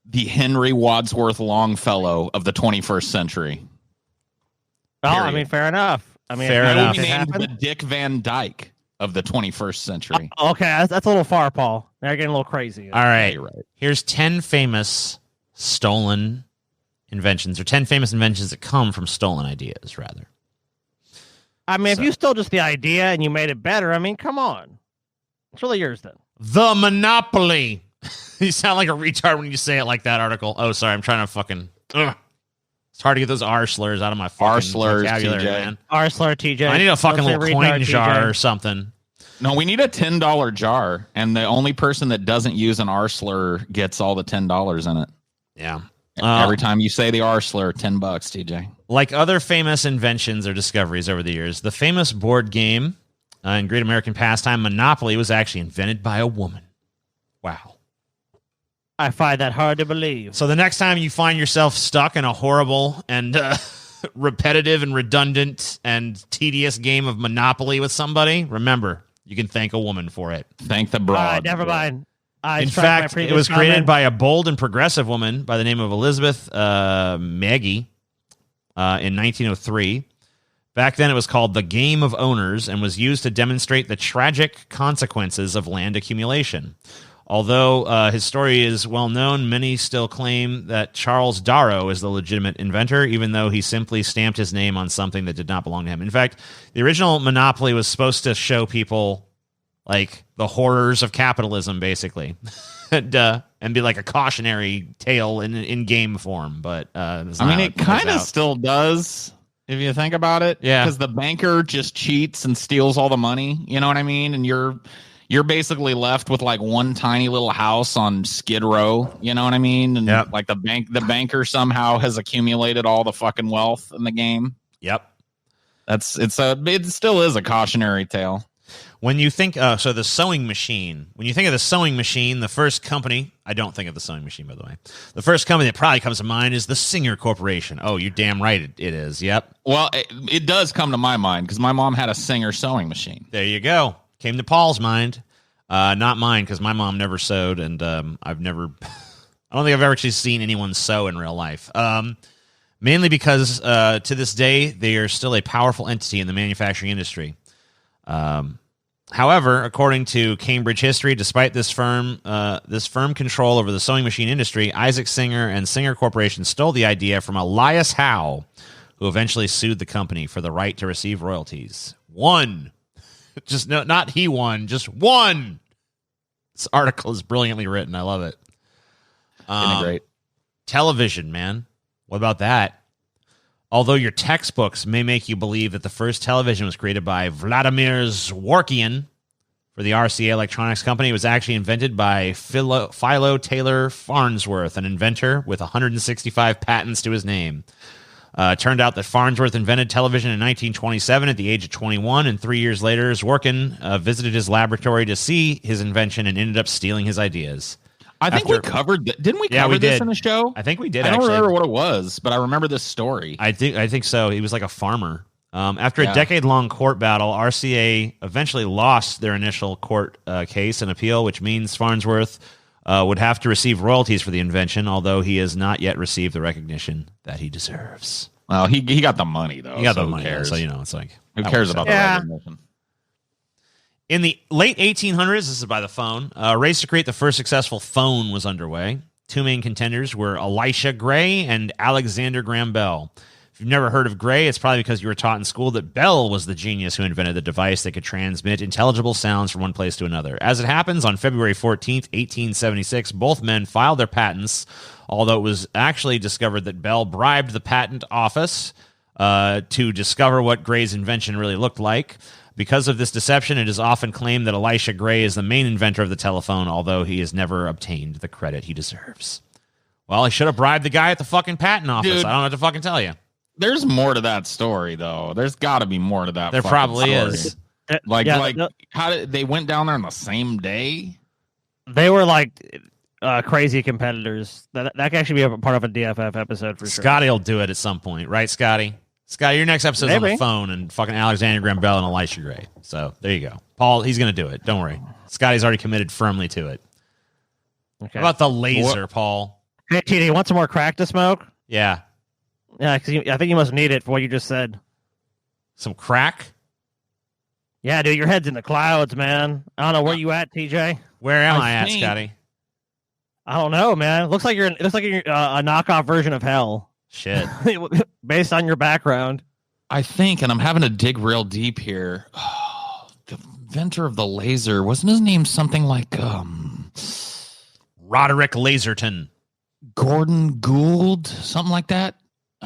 the Henry Wadsworth Longfellow of the 21st century. Well, I mean, fair enough. I will be named the Dick Van Dyke of the 21st century. Okay, that's a little far, Paul. Now you're getting a little crazy. All right. Here's 10 famous stolen inventions, or 10 famous inventions that come from stolen ideas, rather. I mean, if you stole just the idea and you made it better, I mean, come on. It's really yours, then. The Monopoly. You sound like a retard when you say it like that, article. Oh, sorry. I'm trying to fucking... Ugh. It's hard to get those R slurs out of my fucking vocabulary, man. R slur, TJ. I need a fucking little coin jar TJ. or something. No, we need a $10 jar, and the only person that doesn't use an R slur gets all the $10 in it. Yeah. Every time you say the R slur, $10, TJ. Like other famous inventions or discoveries over the years, the famous board game in Great American Pastime, Monopoly, was actually invented by a woman. Wow. I find that hard to believe. So the next time you find yourself stuck in a horrible and repetitive and redundant and tedious game of Monopoly with somebody, remember, you can thank a woman for it. Thank the broad. Never mind. In fact, it was created by a bold and progressive woman by the name of Elizabeth Maggie in 1903. Back then, it was called the Game of Owners and was used to demonstrate the tragic consequences of land accumulation. Although his story is well known, many still claim that Charles Darrow is the legitimate inventor, even though he simply stamped his name on something that did not belong to him. In fact, the original Monopoly was supposed to show people like the horrors of capitalism, basically, and be like a cautionary tale in game form. But it kind of still does, if you think about it. Yeah, because the banker just cheats and steals all the money. You know what I mean? And you're basically left with like one tiny little house on Skid Row. You know what I mean? And like the banker somehow has accumulated all the fucking wealth in the game. Yep, it still is a cautionary tale. When you think, so the sewing machine, when you think of the sewing machine, the first company, I don't think of the sewing machine, by the way. The first company that probably comes to mind is the Singer Corporation. Oh, you're damn right it is. Yep. Well, it does come to my mind because my mom had a Singer sewing machine. There you go. Came to Paul's mind. Not mine, because my mom never sewed, and I don't think I've ever actually seen anyone sew in real life. Mainly because to this day, they are still a powerful entity in the manufacturing industry. However, according to Cambridge history, despite this firm control over the sewing machine industry, Isaac Singer and Singer Corporation stole the idea from Elias Howe, who eventually sued the company for the right to receive royalties. One. Just no, not he won, just one. This article is brilliantly written. I love it. Great. Television, man. What about that? Although your textbooks may make you believe that the first television was created by Vladimir Zworykin for the RCA Electronics Company, it was actually invented by Philo Taylor Farnsworth, an inventor with 165 patents to his name. Turned out that Farnsworth invented television in 1927 at the age of 21, and 3 years later, Zworykin visited his laboratory to see his invention and ended up stealing his ideas. I think we covered didn't we cover this in the show? I think we did. I don't remember what it was, but I remember this story. I think so. He was like a farmer. After a decade-long court battle, RCA eventually lost their initial court case and appeal, which means Farnsworth would have to receive royalties for the invention, although he has not yet received the recognition that he deserves. Well, he got the money, though. He got the money, so it's like... Who cares about the recognition? In the late 1800s, this is by the phone, a race to create the first successful phone was underway. Two main contenders were Elisha Gray and Alexander Graham Bell. If you've never heard of Gray, it's probably because you were taught in school that Bell was the genius who invented the device that could transmit intelligible sounds from one place to another. As it happens, on February 14th, 1876, both men filed their patents, although it was actually discovered that Bell bribed the patent office to discover what Gray's invention really looked like. Because of this deception, it is often claimed that Elisha Gray is the main inventor of the telephone, although he has never obtained the credit he deserves. Well, he should have bribed the guy at the fucking patent office. Dude, I don't know what to fucking tell you. There's more to that story, though. There's got to be more to that. There probably story. Is. How did they went down there on the same day? They were like crazy competitors. That can actually be a part of a DFF episode for sure. Scotty will do it at some point, right, Scotty? Scotty, your next episode's on the phone and fucking Alexander Graham Bell and Elisha Gray. So there you go. Paul, he's going to do it. Don't worry. Scotty's already committed firmly to it. Okay. How about the laser, Paul? Hey, TD, you want some more crack to smoke? Yeah. Yeah, because I think you must need it for what you just said. Some crack? Yeah, dude, your head's in the clouds, man. I don't know where you at, TJ. Where am I at, Scotty? I don't know, man. It looks like you're a knockoff version of hell. Shit. Based on your background. I think, and I'm having to dig real deep here. Oh, the inventor of the laser, wasn't his name something like Roderick Laserton? Gordon Gould? Something like that?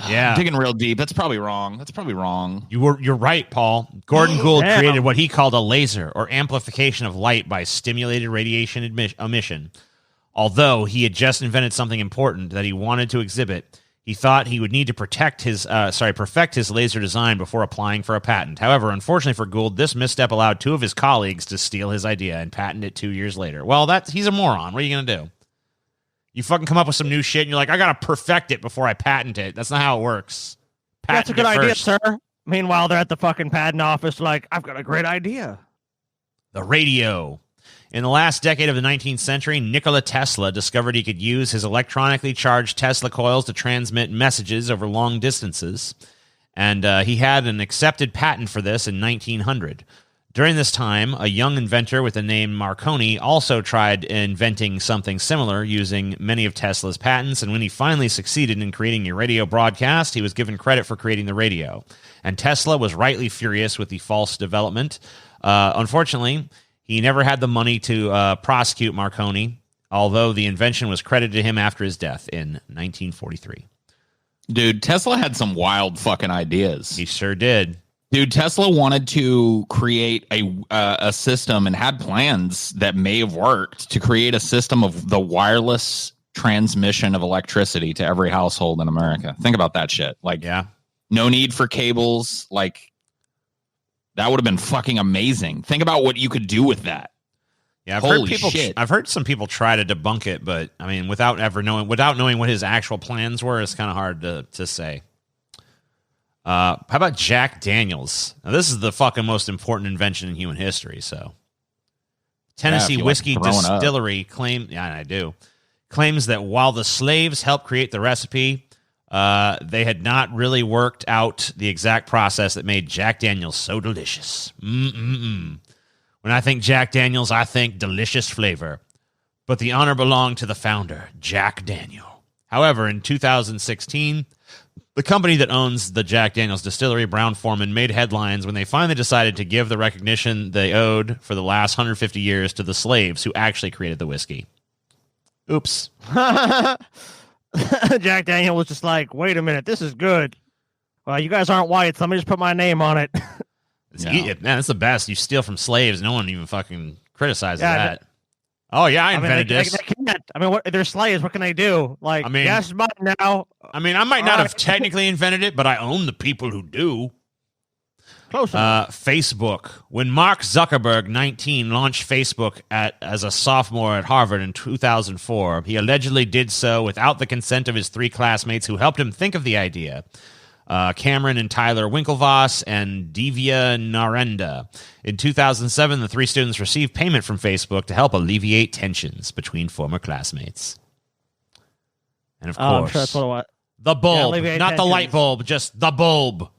Yeah. I'm digging real deep. That's probably wrong. You're right, Paul. Gordon Gould created what he called a laser, or amplification of light by stimulated radiation emission. Although he had just invented something important that he wanted to exhibit, he thought he would need to perfect his laser design before applying for a patent. However, unfortunately for Gould, this misstep allowed two of his colleagues to steal his idea and patent it 2 years later. Well, he's a moron. What are you going to do? You fucking come up with some new shit and you're like, I got to perfect it before I patent it. That's not how it works. That's a good idea, sir. Meanwhile, they're at the fucking patent office like, I've got a great idea. The radio. In the last decade of the 19th century, Nikola Tesla discovered he could use his electronically charged Tesla coils to transmit messages over long distances, and he had an accepted patent for this in 1900. During this time, a young inventor with the name Marconi also tried inventing something similar using many of Tesla's patents, and when he finally succeeded in creating a radio broadcast, he was given credit for creating the radio. And Tesla was rightly furious with the false development. Unfortunately, he never had the money to prosecute Marconi, although the invention was credited to him after his death in 1943. Dude, Tesla had some wild fucking ideas. He sure did. Dude, Tesla wanted to create a system and had plans that may have worked to create a system of the wireless transmission of electricity to every household in America. Think about that shit. Like, yeah, no need for cables. Like, that would have been fucking amazing. Think about what you could do with that. Yeah, Holy shit. I've heard some people try to debunk it, but I mean, without knowing what his actual plans were, it's kind of hard to say. How about Jack Daniels? Now, this is the fucking most important invention in human history. So, Tennessee Whiskey Distillery claims that while the slaves helped create the recipe, they had not really worked out the exact process that made Jack Daniels so delicious. When When I think Jack Daniels, I think delicious flavor. But the honor belonged to the founder, Jack Daniel. However, in 2016, the company that owns the Jack Daniels distillery, Brown-Forman, made headlines when they finally decided to give the recognition they owed for the last 150 years to the slaves who actually created the whiskey. Oops. Jack Daniel was just like, wait a minute, this is good. Well, you guys aren't white, so let me just put my name on it. Man, that's the best. You steal from slaves. No one even fucking criticizes that. I invented this. They can't. I mean, they're slaves. What can they do? Like, I mean, yes, mine now. I mean, I might not have technically invented it, but I own the people who do. Close enough. Facebook. When Mark Zuckerberg, 19, launched Facebook as a sophomore at Harvard in 2004, he allegedly did so without the consent of his 3 classmates who helped him think of the idea. Cameron and Tyler Winklevoss and Divya Narenda. In 2007, the 3 students received payment from Facebook to help alleviate tensions between former classmates. And of course, I'm sure that's what it was. The bulb, not tensions. the light bulb, just the bulb.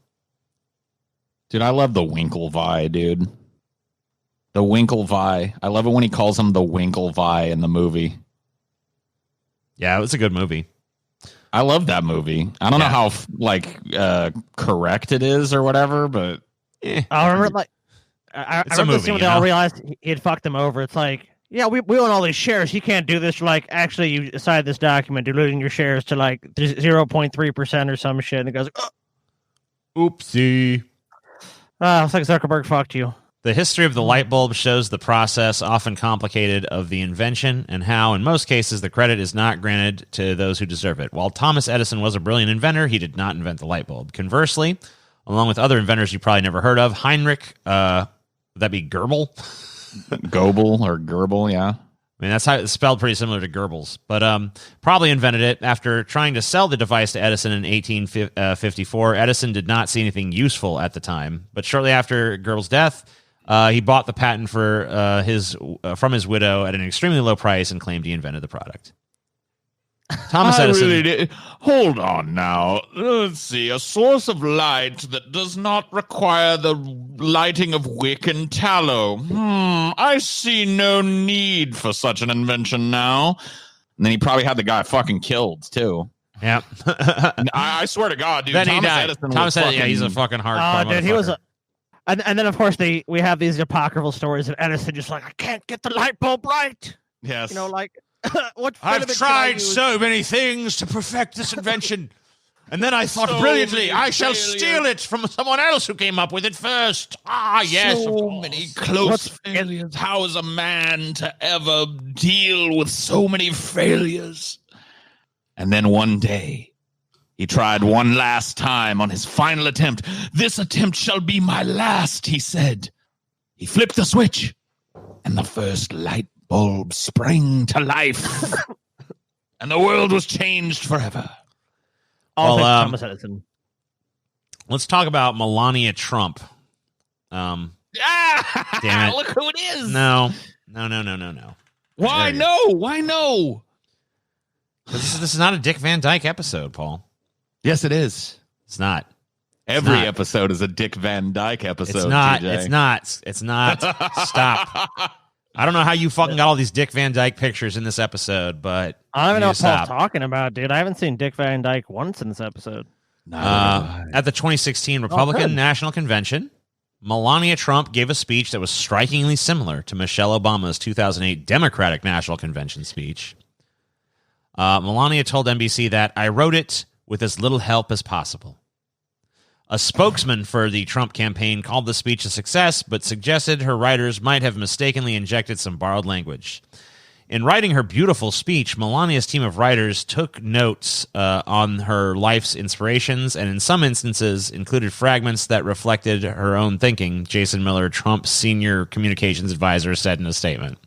Dude, I love the Winklevi, dude. The Winklevi. I love it when he calls him the Winklevi in the movie. Yeah, it was a good movie. I love that movie. I don't know how correct it is or whatever, but I remember I remember the scene when they all realized he had fucked them over. It's like, yeah, we own all these shares. He can't do this. Like, actually, you signed this document diluting your shares to like 0.3% or some shit. And it goes, oopsie. It's like Zuckerberg fucked you. The history of the light bulb shows the process, often complicated, of the invention and how, in most cases, the credit is not granted to those who deserve it. While Thomas Edison was a brilliant inventor, he did not invent the light bulb. Conversely, along with other inventors you probably never heard of, Heinrich, would that be Goebel? Goebel or Goebel, yeah. I mean, that's how it's spelled, pretty similar to Goebbels, but probably invented it after trying to sell the device to Edison in 1854. Edison did not see anything useful at the time, but shortly after Goebbels' death, he bought the patent from his widow at an extremely low price and claimed he invented the product. Thomas Edison. Hold on now. Let's see. A source of light that does not require the lighting of wick and tallow. I see no need for such an invention now. And then he probably had the guy fucking killed, too. Yeah. I swear to God, dude. Then he died. Thomas Edison, he's a fucking hardcore dude, he was and then, of course, we have these apocryphal stories of Edison just like, I can't get the light bulb right. Yes. You know, like, what I've tried so many things to perfect this invention. And then I thought brilliantly, I shall steal it from someone else who came up with it first. Ah, yes. So many close failures. How is a man to ever deal with so many failures? And then one day, he tried one last time on his final attempt. This attempt shall be my last, he said. He flipped the switch, and the first light bulb sprang to life. And the world was changed forever. Thomas Edison. Let's talk about Melania Trump. Damn it. Look who it is. No. Why no? Why no? This is not a Dick Van Dyke episode, Paul. Yes, it is. It's not. Every episode is a Dick Van Dyke episode. It's not. TJ. It's not. Stop. I don't know how you fucking got all these Dick Van Dyke pictures in this episode, but I don't even know what Paul's talking about, dude. I haven't seen Dick Van Dyke once in this episode. At the 2016 Republican National Convention, Melania Trump gave a speech that was strikingly similar to Michelle Obama's 2008 Democratic National Convention speech. Melania told NBC that, I wrote it with as little help as possible. A spokesman for the Trump campaign called the speech a success, but suggested her writers might have mistakenly injected some borrowed language. In writing her beautiful speech, Melania's team of writers took notes on her life's inspirations and in some instances included fragments that reflected her own thinking, Jason Miller, Trump's senior communications advisor, said in a statement.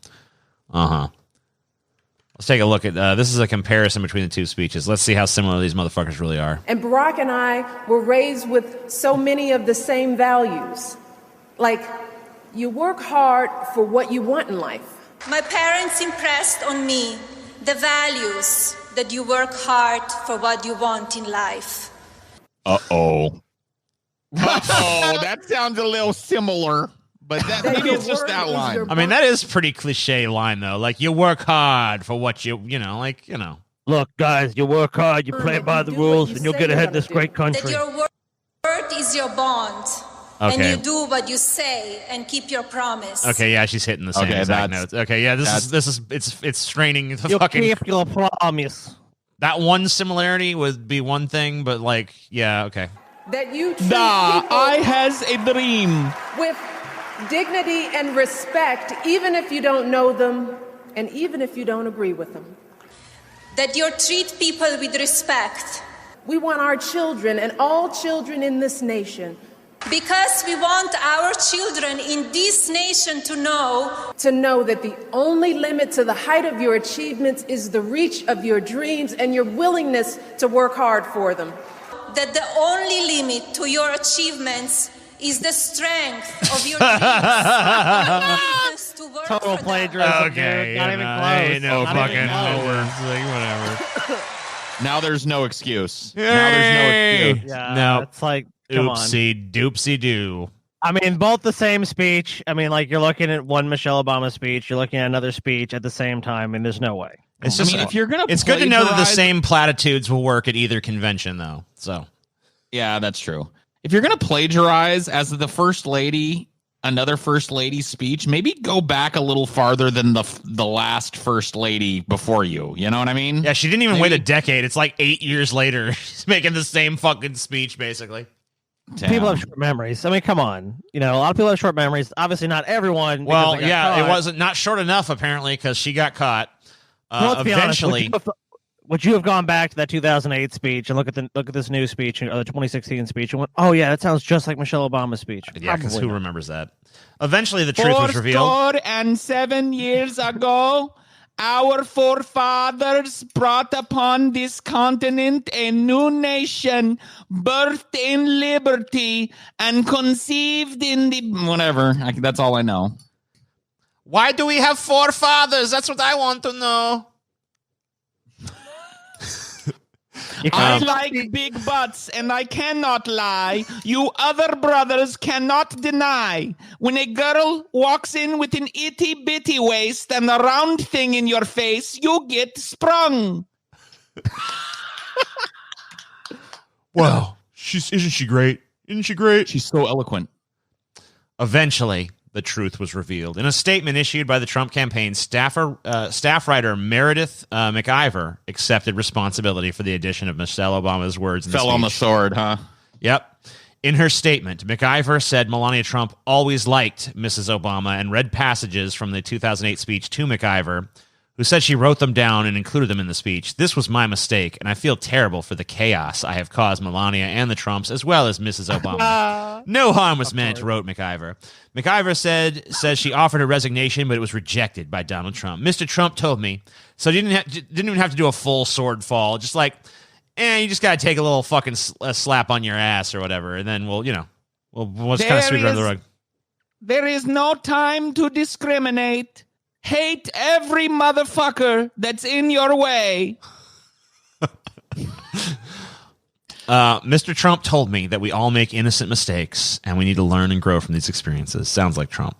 Let's take a look at this is a comparison between the two speeches. Let's see how similar these motherfuckers really are. And Barack and I were raised with so many of the same values. Like, you work hard for what you want in life. My parents impressed on me the values that you work hard for what you want in life. Uh-oh, that sounds a little similar. but maybe it's just that line. I mean, that is pretty cliche line though. Like you work hard for what you know. Look, guys, you work hard, you play by the rules, and you'll get ahead in this great country. That your word is your bond. Okay. And you do what you say and keep your promise. Okay, yeah, she's hitting the same exact notes. Okay, yeah, this is it's straining the you fucking. Keep your promise. That one similarity would be one thing, but like, yeah, okay. That you treat I has a dream. with dignity and respect, even if you don't know them, and even if you don't agree with them. That you treat people with respect. We want our children and all children in this nation. Because we want our children in this nation to know that the only limit to the height of your achievements is the reach of your dreams and your willingness to work hard for them. That the only limit to your achievements is the strength of your dreams. Total plagiarism. Okay, not even close. Ain't no Not fucking even close. words. Like, whatever. Now there's no excuse. Yay! Now there's no excuse. Yeah, No. it's like, come on. Oopsie doopsie doo. I mean, both the same speech. I mean, like you're looking at one Michelle Obama speech, you're looking at another speech at the same time, and there's no way. It's just, if you're gonna, it's good to know that the plagiarize- same platitudes will work at either convention, though. So, Yeah, that's true. If you're gonna plagiarize as the first lady, another first lady speech, maybe go back a little farther than the last first lady before you. You know what I mean? yeah, she didn't even wait a decade. It's like 8 years later. She's making the same fucking speech, basically. Damn. People have short memories. I mean, come on. You know, a lot of people have short memories. Obviously, not everyone. Well, because they got yeah, caught. it wasn't not short enough apparently because she got caught. Well, let's be honest. Eventually, Would you have gone back to that 2008 speech and look at this new speech or the 2016 speech and went, oh yeah, that sounds just like Michelle Obama's speech? yeah, because Probably who not. remembers that? Eventually, the truth was revealed. 407 years ago, our forefathers brought upon this continent a new nation, birthed in liberty and conceived in the whatever. That's all I know. Why do we have forefathers? That's what I want to know. I like big butts, and I cannot lie. You other brothers cannot deny. When a girl walks in with an itty-bitty waist and a round thing in your face, you get sprung. Wow, isn't she great? Isn't she great? She's so eloquent. Eventually, the truth was revealed. In a statement issued by the Trump campaign, staff writer Meredith McIver accepted responsibility for the addition of Michelle Obama's words in the Fell on the speech. sword, huh? Yep. In her statement, McIver said Melania Trump always liked Mrs. Obama and read passages from the 2008 speech to McIver, who said she wrote them down and included them in the speech. This was my mistake, and I feel terrible for the chaos I have caused Melania and the Trumps, as well as Mrs. Obama. No harm was meant, wrote McIver. McIver says she offered her resignation, but it was rejected by Donald Trump. Mr. Trump told me, so you didn't even have to do a full sword fall, just like, you just got to take a little fucking slap on your ass or whatever, and then we'll just kind of sweep it under the rug. There is no time to discriminate. Hate every motherfucker that's in your way. Mr. Trump told me that we all make innocent mistakes and we need to learn and grow from these experiences. Sounds like Trump.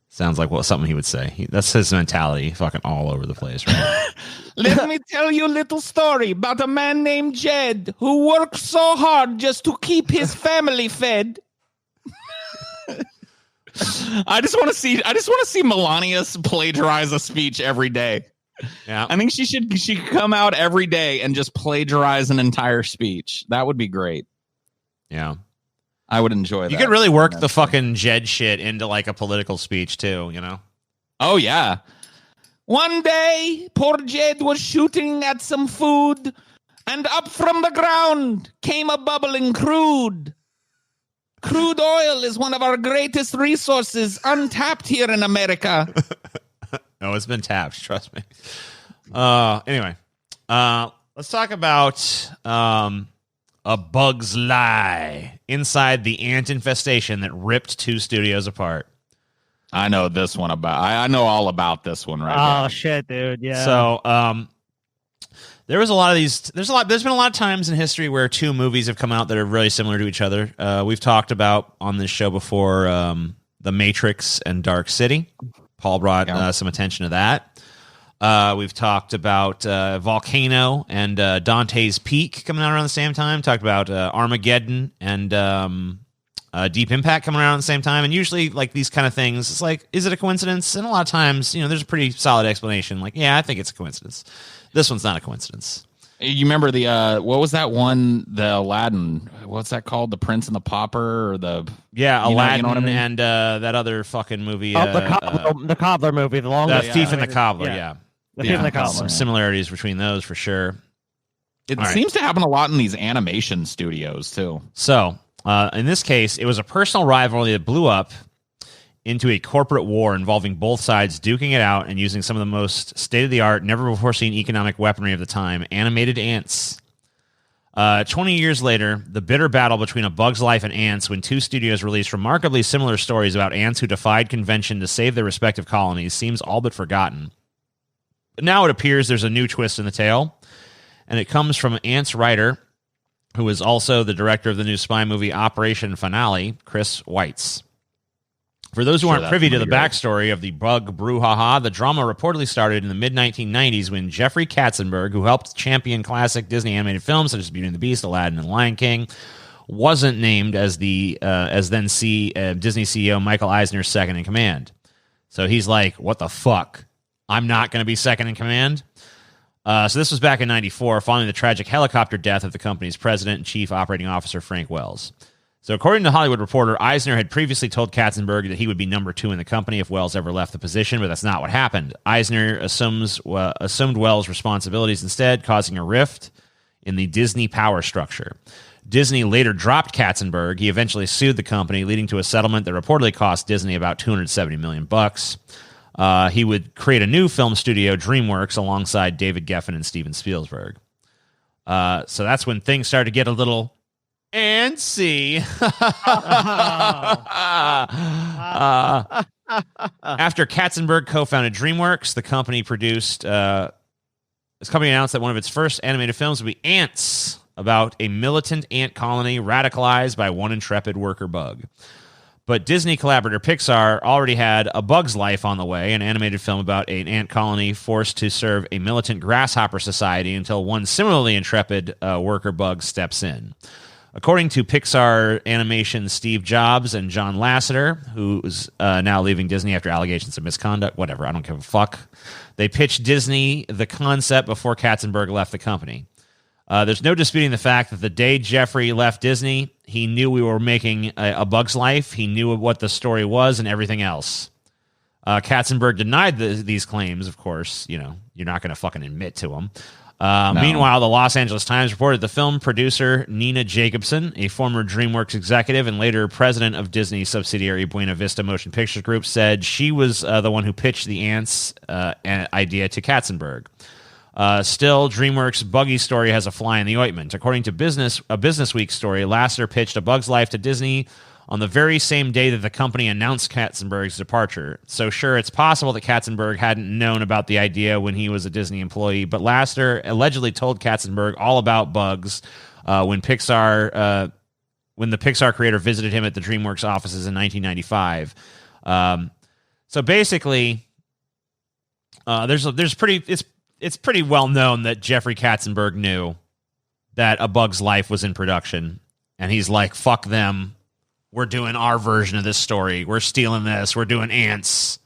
Sounds like something he would say. That's his mentality, fucking all over the place, right? Let me tell you a little story about a man named Jed who works so hard just to keep his family fed. I just want to see Melania plagiarize a speech every day. Yeah. I think she could come out every day and just plagiarize an entire speech. That would be great. Yeah. I would enjoy that. You could really work the fucking Jed shit into like a political speech too, you know? Oh, yeah. One day, poor Jed was shooting at some food, and up from the ground came a bubbling crude. Crude oil is one of our greatest resources, untapped here in America. No, it's been tapped, trust me. Anyway, let's talk about A Bug's Lie inside the ant infestation that ripped two studios apart. I know this one I know all about this one right now. Oh shit, dude. Yeah. So, there was a lot of these. There's been a lot of times in history where two movies have come out that are really similar to each other. We've talked about on this show before The Matrix and Dark City. Paul brought some attention to that. We've talked about Volcano and Dante's Peak coming out around the same time. Talked about Armageddon and Deep Impact coming around at the same time. And usually, like, these kind of things, it's like, is it a coincidence? And a lot of times, there's a pretty solid explanation. Like, yeah, I think it's a coincidence. This one's not a coincidence. You remember the what was that one? The Aladdin. What's that called? The Prince and the Pauper, or the Aladdin, you know what I mean? and that other fucking movie. The Cobbler movie, the long Thief and the Cobbler. Yeah. The Thief and the Cobbler. Some similarities between those for sure. It seems to happen a lot in these animation studios too. So in this case, it was a personal rivalry that blew up into a corporate war involving both sides duking it out and using some of the most state-of-the-art, never-before-seen economic weaponry of the time, animated ants. 20 years later, the bitter battle between A Bug's Life and ants, when two studios released remarkably similar stories about ants who defied convention to save their respective colonies, seems all but forgotten. But now it appears there's a new twist in the tale, and it comes from Ants writer, who is also the director of the new spy movie Operation Finale, Chris Weitz. For those who aren't privy to the backstory of the bug brouhaha, the drama reportedly started in the mid-1990s when Jeffrey Katzenberg, who helped champion classic Disney animated films such as Beauty and the Beast, Aladdin, and Lion King, wasn't named as Disney CEO Michael Eisner's second in command. So he's like, what the fuck? I'm not going to be second in command? So this was back in 94, following the tragic helicopter death of the company's president and chief operating officer, Frank Wells. So according to Hollywood Reporter, Eisner had previously told Katzenberg that he would be number 2 in the company if Wells ever left the position, but that's not what happened. Eisner assumed Wells' responsibilities instead, causing a rift in the Disney power structure. Disney later dropped Katzenberg. He eventually sued the company, leading to a settlement that reportedly cost Disney about $270 million. He would create a new film studio, DreamWorks, alongside David Geffen and Steven Spielberg. So that's when things started to get a little antsy. After Katzenberg co-founded DreamWorks, the company announced that one of its first animated films would be Ants, about a militant ant colony radicalized by one intrepid worker bug. But Disney collaborator Pixar already had A Bug's Life on the way, an animated film about an ant colony forced to serve a militant grasshopper society until one similarly intrepid worker bug steps in. According to Pixar Animation Steve Jobs and John Lasseter, who's now leaving Disney after allegations of misconduct, whatever, I don't give a fuck, they pitched Disney the concept before Katzenberg left the company. There's no disputing the fact that the day Jeffrey left Disney, he knew we were making a Bug's Life. He knew what the story was and everything else. Katzenberg denied these claims, of course. You're not going to fucking admit to them. No. Meanwhile, the Los Angeles Times reported the film producer Nina Jacobson, a former DreamWorks executive and later president of Disney subsidiary Buena Vista Motion Pictures Group, said she was the one who pitched the Ants idea to Katzenberg. Still, DreamWorks' Buggy story has a fly in the ointment. According to a Business Week story, Lasseter pitched A Bug's Life to Disney on the very same day that the company announced Katzenberg's departure. So sure, it's possible that Katzenberg hadn't known about the idea when he was a Disney employee, but Lasseter allegedly told Katzenberg all about bugs when the Pixar creator visited him at the DreamWorks offices in 1995. So basically, it's pretty well known that Jeffrey Katzenberg knew that A Bug's Life was in production, and he's like, fuck them. We're doing our version of this story. We're stealing this. We're doing Ants.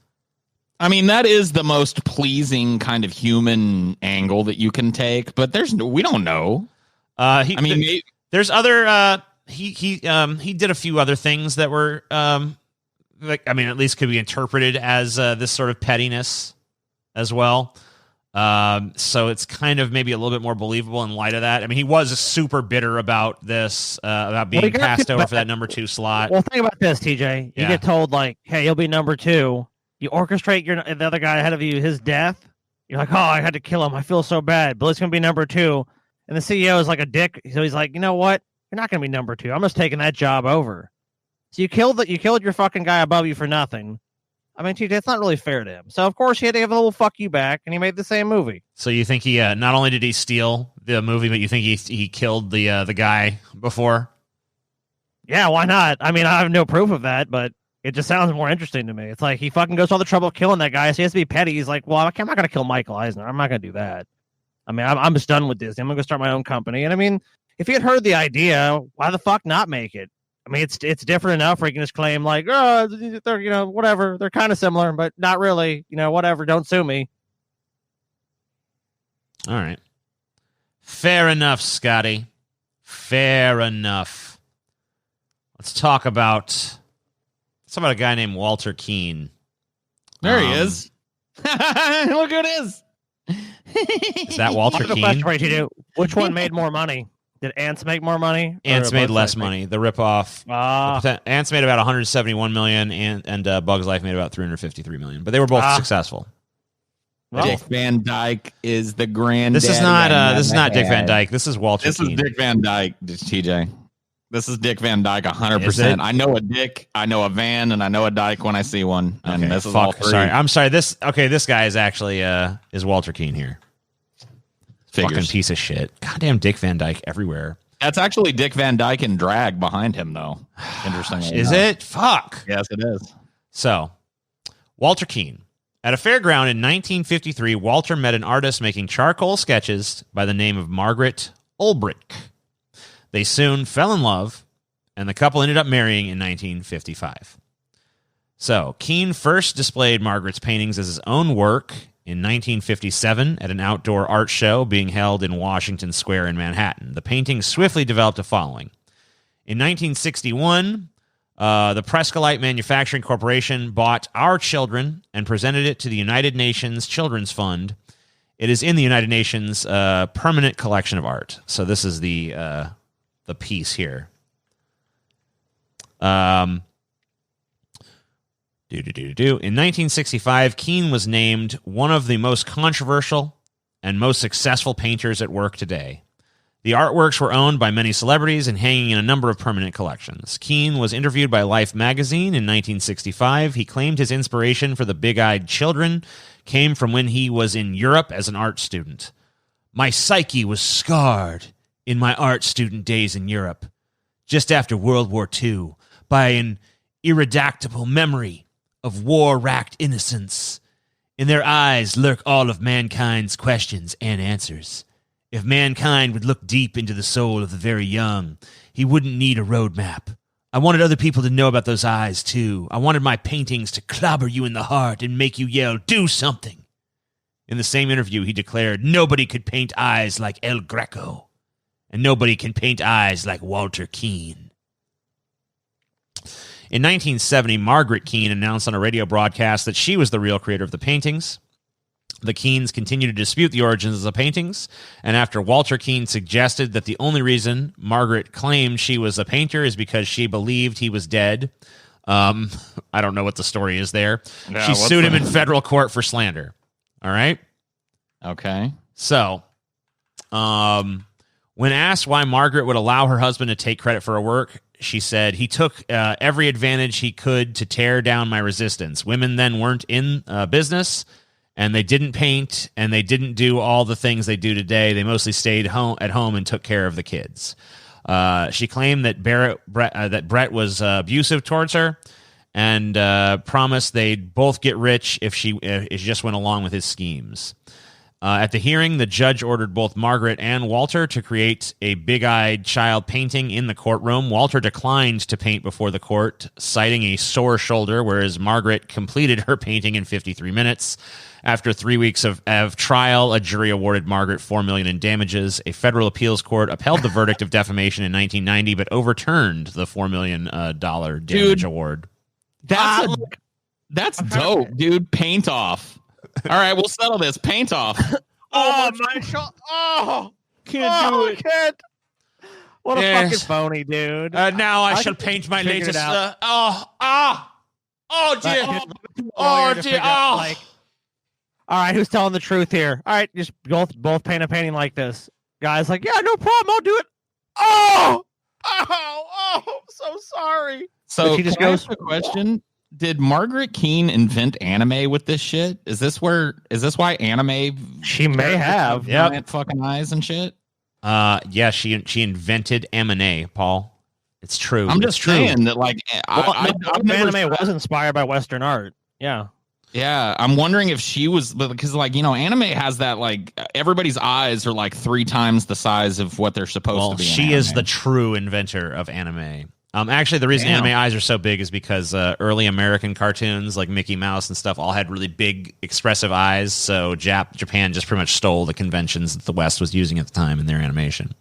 I mean, that is the most pleasing kind of human angle that you can take, but we don't know. There's other, he did a few other things that were, at least could be interpreted as this sort of pettiness as well. So it's kind of maybe a little bit more believable in light of that. I mean, he was super bitter about this, about being passed over for that number 2 slot. Well, think about this, TJ. You get told, like, hey, you'll be number 2. You orchestrate the other guy ahead of you, his death. You're like, oh, I had to kill him. I feel so bad. But it's going to be number 2. And the CEO is like a dick. So he's like, you know what? You're not going to be number 2. I'm just taking that job over. So you killed your fucking guy above you for nothing. I mean, TJ, it's not really fair to him. So, of course, he had to give a little fuck you back, and he made the same movie. So you think he, not only did he steal the movie, but you think he killed the guy before? Yeah, why not? I mean, I have no proof of that, but It just sounds more interesting to me. It's like he fucking goes to all the trouble of killing that guy, so he has to be petty. He's like, well, I'm not going to kill Michael Eisner. I'm not going to do that. I mean, I'm just done with Disney. I'm going to go start my own company. And I mean, if he had heard the idea, why the fuck not make it? I mean, it's different enough where you can just claim like, oh, they're, whatever. They're kind of similar, but not really. Whatever. Don't sue me. All right. Fair enough, Scotty. Fair enough. Let's talk about a guy named Walter Keane. There he is. Look who it is. Is that Walter Keane? Which one made more money? Did Ants make more money? Ants made less money. The ripoff. Ants made about 171 million, and Bugs Life made about 353 million. But they were both successful. Well, Dick Van Dyke is the grand. This is not Dick Van Dyke. This is Walter Keane. This is Dick Van Dyke, TJ. This is Dick Van Dyke 100%. I know a Dick, I know a Van, and I know a Dyke when I see one. And this is all three. Sorry. I'm sorry. This guy is actually is Walter Keane here. Figures. Fucking piece of shit. Goddamn Dick Van Dyke everywhere. That's actually Dick Van Dyke in drag behind him, though. Interesting. Is it? Fuck. Yes, it is. So, Walter Keane. At a fairground in 1953, Walter met an artist making charcoal sketches by the name of Margaret Ulbrich. They soon fell in love, and the couple ended up marrying in 1955. So, Keane first displayed Margaret's paintings as his own work in 1957 at an outdoor art show being held in Washington Square in Manhattan. The paintings swiftly developed a following. In 1961, the Prescolite Manufacturing Corporation bought Our Children and presented it to the United Nations Children's Fund. It is in the United Nations permanent collection of art. So this is the piece here. In 1965, Keane was named one of the most controversial and most successful painters at work today. The artworks were owned by many celebrities and hanging in a number of permanent collections. Keane was interviewed by Life magazine in 1965. He claimed his inspiration for the big-eyed children came from when he was in Europe as an art student. My psyche was scarred in my art student days in Europe, just after World War II, by an irreducible memory of war-racked innocence. In their eyes lurk all of mankind's questions and answers. If mankind would look deep into the soul of the very young, he wouldn't need a roadmap. I wanted other people to know about those eyes, too. I wanted my paintings to clobber you in the heart and make you yell, do something. In the same interview, he declared, nobody could paint eyes like El Greco, and nobody can paint eyes like Walter Keane. In 1970, Margaret Keane announced on a radio broadcast that she was the real creator of the paintings. The Keanes continued to dispute the origins of the paintings, and after Walter Keane suggested that the only reason Margaret claimed she was a painter is because she believed he was dead, I don't know what the story is there. Yeah, she sued him in federal court for slander. All right? Okay. So, when asked why Margaret would allow her husband to take credit for her work, she said, he took every advantage he could to tear down my resistance. Women then weren't in business, and they didn't paint, and they didn't do all the things they do today. They mostly stayed at home and took care of the kids. She claimed that Brett was abusive towards her, and promised they'd both get rich if she just went along with his schemes. At the hearing, the judge ordered both Margaret and Walter to create a big-eyed child painting in the courtroom. Walter declined to paint before the court, citing a sore shoulder, whereas Margaret completed her painting in 53 minutes. After 3 weeks of trial, a jury awarded Margaret $4 million in damages. A federal appeals court upheld the verdict of defamation in 1990, but overturned the $4 million damage award. That's dope, dude. Paint off. All right, we'll settle this. Paint off. My shot. Oh, can't do it. Can't. What a fucking phony, dude. Now I shall paint my latest. Oh dear. Oh dear. Oh. All right, who's telling the truth here? All right, just both paint a painting like this. Guy's like, yeah, no problem. I'll do it. Oh, so sorry. So she just goes. A question. Did Margaret Keane invent anime with this shit? Is this why anime? She may have. Fucking eyes and shit. Yeah, she invented M&A, Paul. It's true. I'm just saying that, like, anime was inspired by Western art. Yeah. Yeah, I'm wondering if she was, because, like, you know, anime has that, like, everybody's eyes are like 3 times the size of what they're supposed to be. She is the true inventor of anime. Actually, the reason anime eyes are so big is because early American cartoons like Mickey Mouse and stuff all had really big, expressive eyes. So Japan just pretty much stole the conventions that the West was using at the time in their animation.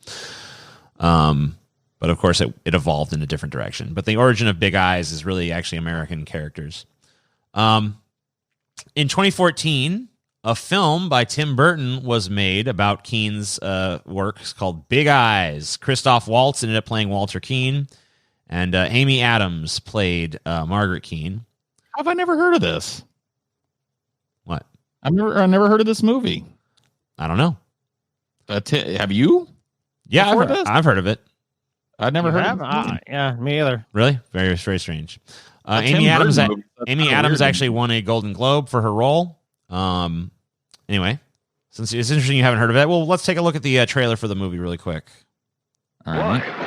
But of course, it evolved in a different direction. But the origin of big eyes is really actually American characters. In 2014, a film by Tim Burton was made about Keane's work. It's called Big Eyes. Christoph Waltz ended up playing Walter Keane. And Amy Adams played Margaret Keane. How have I never heard of this? What? I've never heard of this movie. I don't know. Have you? Yeah, I've heard of it. I've never heard of it. Yeah, me either. Really? Very, very strange. Amy Adams actually won a Golden Globe for her role. Anyway, since it's interesting you haven't heard of it, well, let's take a look at the trailer for the movie really quick. All right.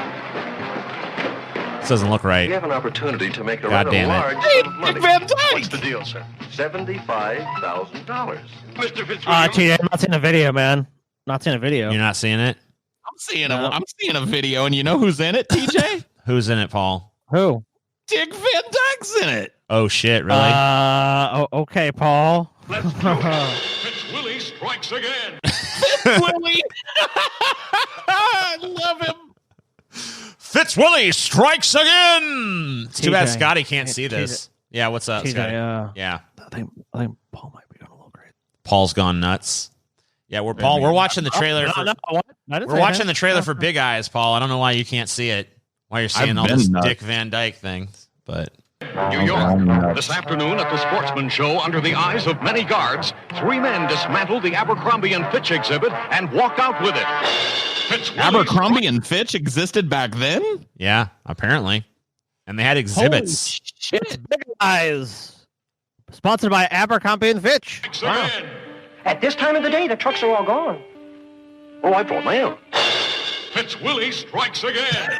This doesn't look right. We have an opportunity to make a God rather damn it. large Hey, sum of money. Van Dyke! What's the deal, sir? $75,000. Mr. Fitzwilliam. TJ, I'm not seeing a video, man. Not seeing a video. You're not seeing it? I'm seeing a video, and you know who's in it, TJ? Who's in it, Paul? Who? Dick Van Dyke's in it. Oh, shit, really? Okay, Paul. Let's do it. Fitzwilly strikes again. Fitzwilly. I love him. Fitzwilly strikes again! It's too bad TJ. Scotty can't see this. Yeah, what's up, TJ, Scotty? Yeah. I think Paul might be going a little crazy. Paul's gone nuts. Yeah, we're watching the trailer. We're watching the trailer for Big Eyes, Paul. I don't know why you can't see it. Why you're seeing all this Dick Van Dyke thing, but New York. This afternoon at the Sportsman Show, under the eyes of many guards, 3 men dismantled the Abercrombie & Fitch exhibit and walked out with it. Abercrombie and Fitch existed back then? Yeah, apparently. And they had exhibits. Holy shit. Big Eyes. Sponsored by Abercrombie and Fitch. Wow. At this time of the day, the trucks are all gone. Oh, I brought my own. Fitzwilly strikes again.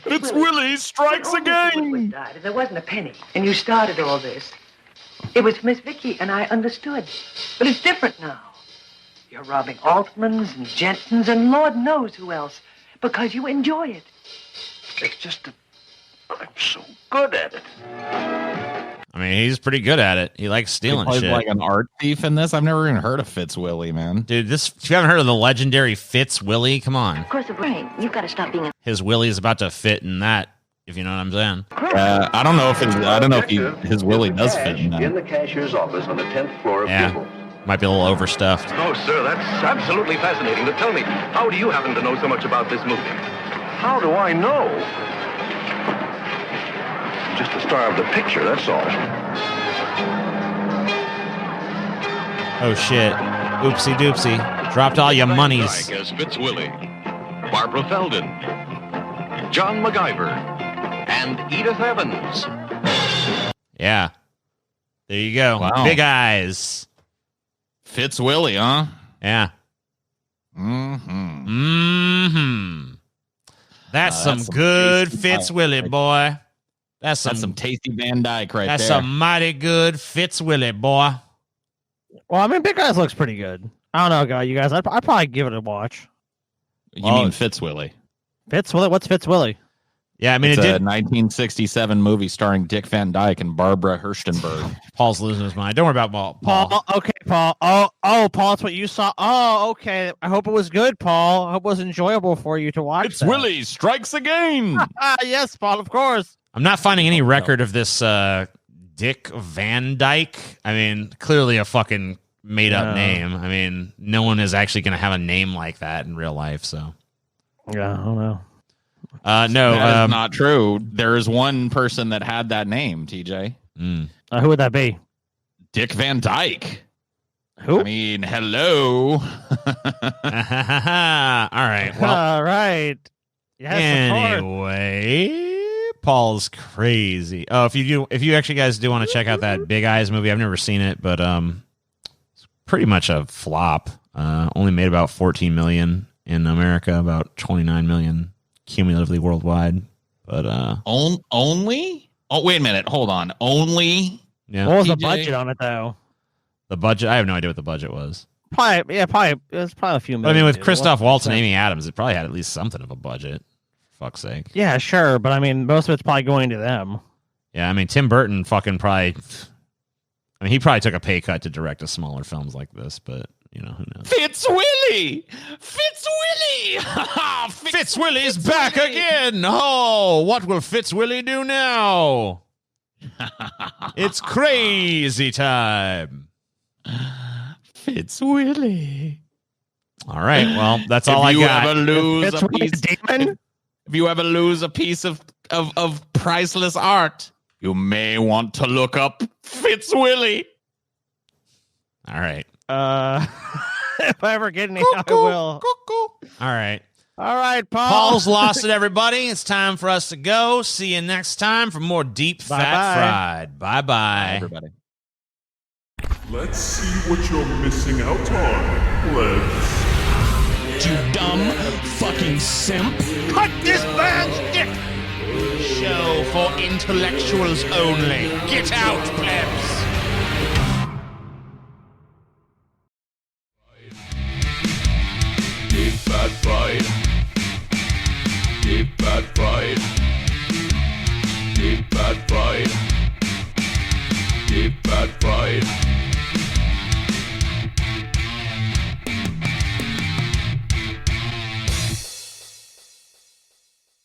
Fitzwilly strikes again. There wasn't a penny, and you started all this. It was Miss Vicky, and I understood. But it's different now. You're robbing Altmans and Jensens and Lord knows who else, because you enjoy it. It's just that I'm so good at it. I mean, he's pretty good at it. He likes stealing shit. Like an art thief in this. I've never even heard of Fitzwilly, man. Dude, if you haven't heard of the legendary Fitzwilly, come on. Of course, right. You've got to stop being His Willie is about to fit in that, if you know what I'm saying. I don't know if his Willie does fit in that. In the cashier's office on the 10th floor of Gimbel's. Might be a little overstuffed. Oh, sir, that's absolutely fascinating. But tell me, how do you happen to know so much about this movie? How do I know? Just the star of the picture, that's all. Oh, shit. Oopsie doopsie. Dropped all your monies. As Fitzwilly, Barbara Feldon, John MacGyver, and Edith Evans. Yeah. There you go. Wow. Big Eyes. Fitzwilly, huh? Yeah. That's some good Fitzwilly, boy. That's some tasty Van Dyke right there. That's some mighty good Fitzwilly, boy. Well, I mean, Big Eyes looks pretty good. I don't know, you guys. I'd probably give it a watch. You mean Fitzwilly? Fitzwilly? What's Fitzwilly? Yeah, I mean, it's a 1967 movie starring Dick Van Dyke and Barbara Herstenberg. Paul's losing his mind. Don't worry about Paul. Okay, Paul. Oh, Paul, that's what you saw. Oh, okay. I hope it was good, Paul. I hope it was enjoyable for you to watch. Fitzwilly strikes again. Yes, Paul, of course. I'm not finding any record of this Dick Van Dyke. I mean, clearly a fucking made-up name. I mean, no one is actually going to have a name like that in real life, so. Yeah, I don't know. No, that's not true. There is one person that had that name, TJ. Who would that be? Dick Van Dyke. Who? I mean, hello. All right. Well, all right. Yes, anyway, Paul's crazy. Oh, if you actually guys do want to check out that Big Eyes movie, I've never seen it, but it's pretty much a flop. Only made about $14 million. in America, about 29 million cumulatively worldwide. But only? Oh, wait a minute. Hold on. Only? Yeah. What was the budget on it though? The budget? I have no idea what the budget was. Probably. It was probably a few million. But I mean, with Christoph Waltz and Amy Adams, it probably had at least something of a budget. For fuck's sake. Yeah, sure, but I mean, most of it's probably going to them. Yeah, I mean, Tim Burton fucking probably. I mean, he probably took a pay cut to direct a smaller films like this, but you know who knows. Fitzwilly! Fitzwilly's back again! Oh, what will Fitzwilly do now? It's crazy time. Fitzwilly. All right, well, that's all I got. If you ever lose a piece of priceless art, you may want to look up Fitzwilly. All right. If I ever get any, I will. All right. All right, Paul. Paul's lost it, everybody. It's time for us to go. See you next time for more Deep Fat Fried. Bye-bye. Bye, everybody. Let's see what you're missing out on, plebs. You dumb fucking simp. Cut this man's dick! Show for intellectuals only. Get out, plebs!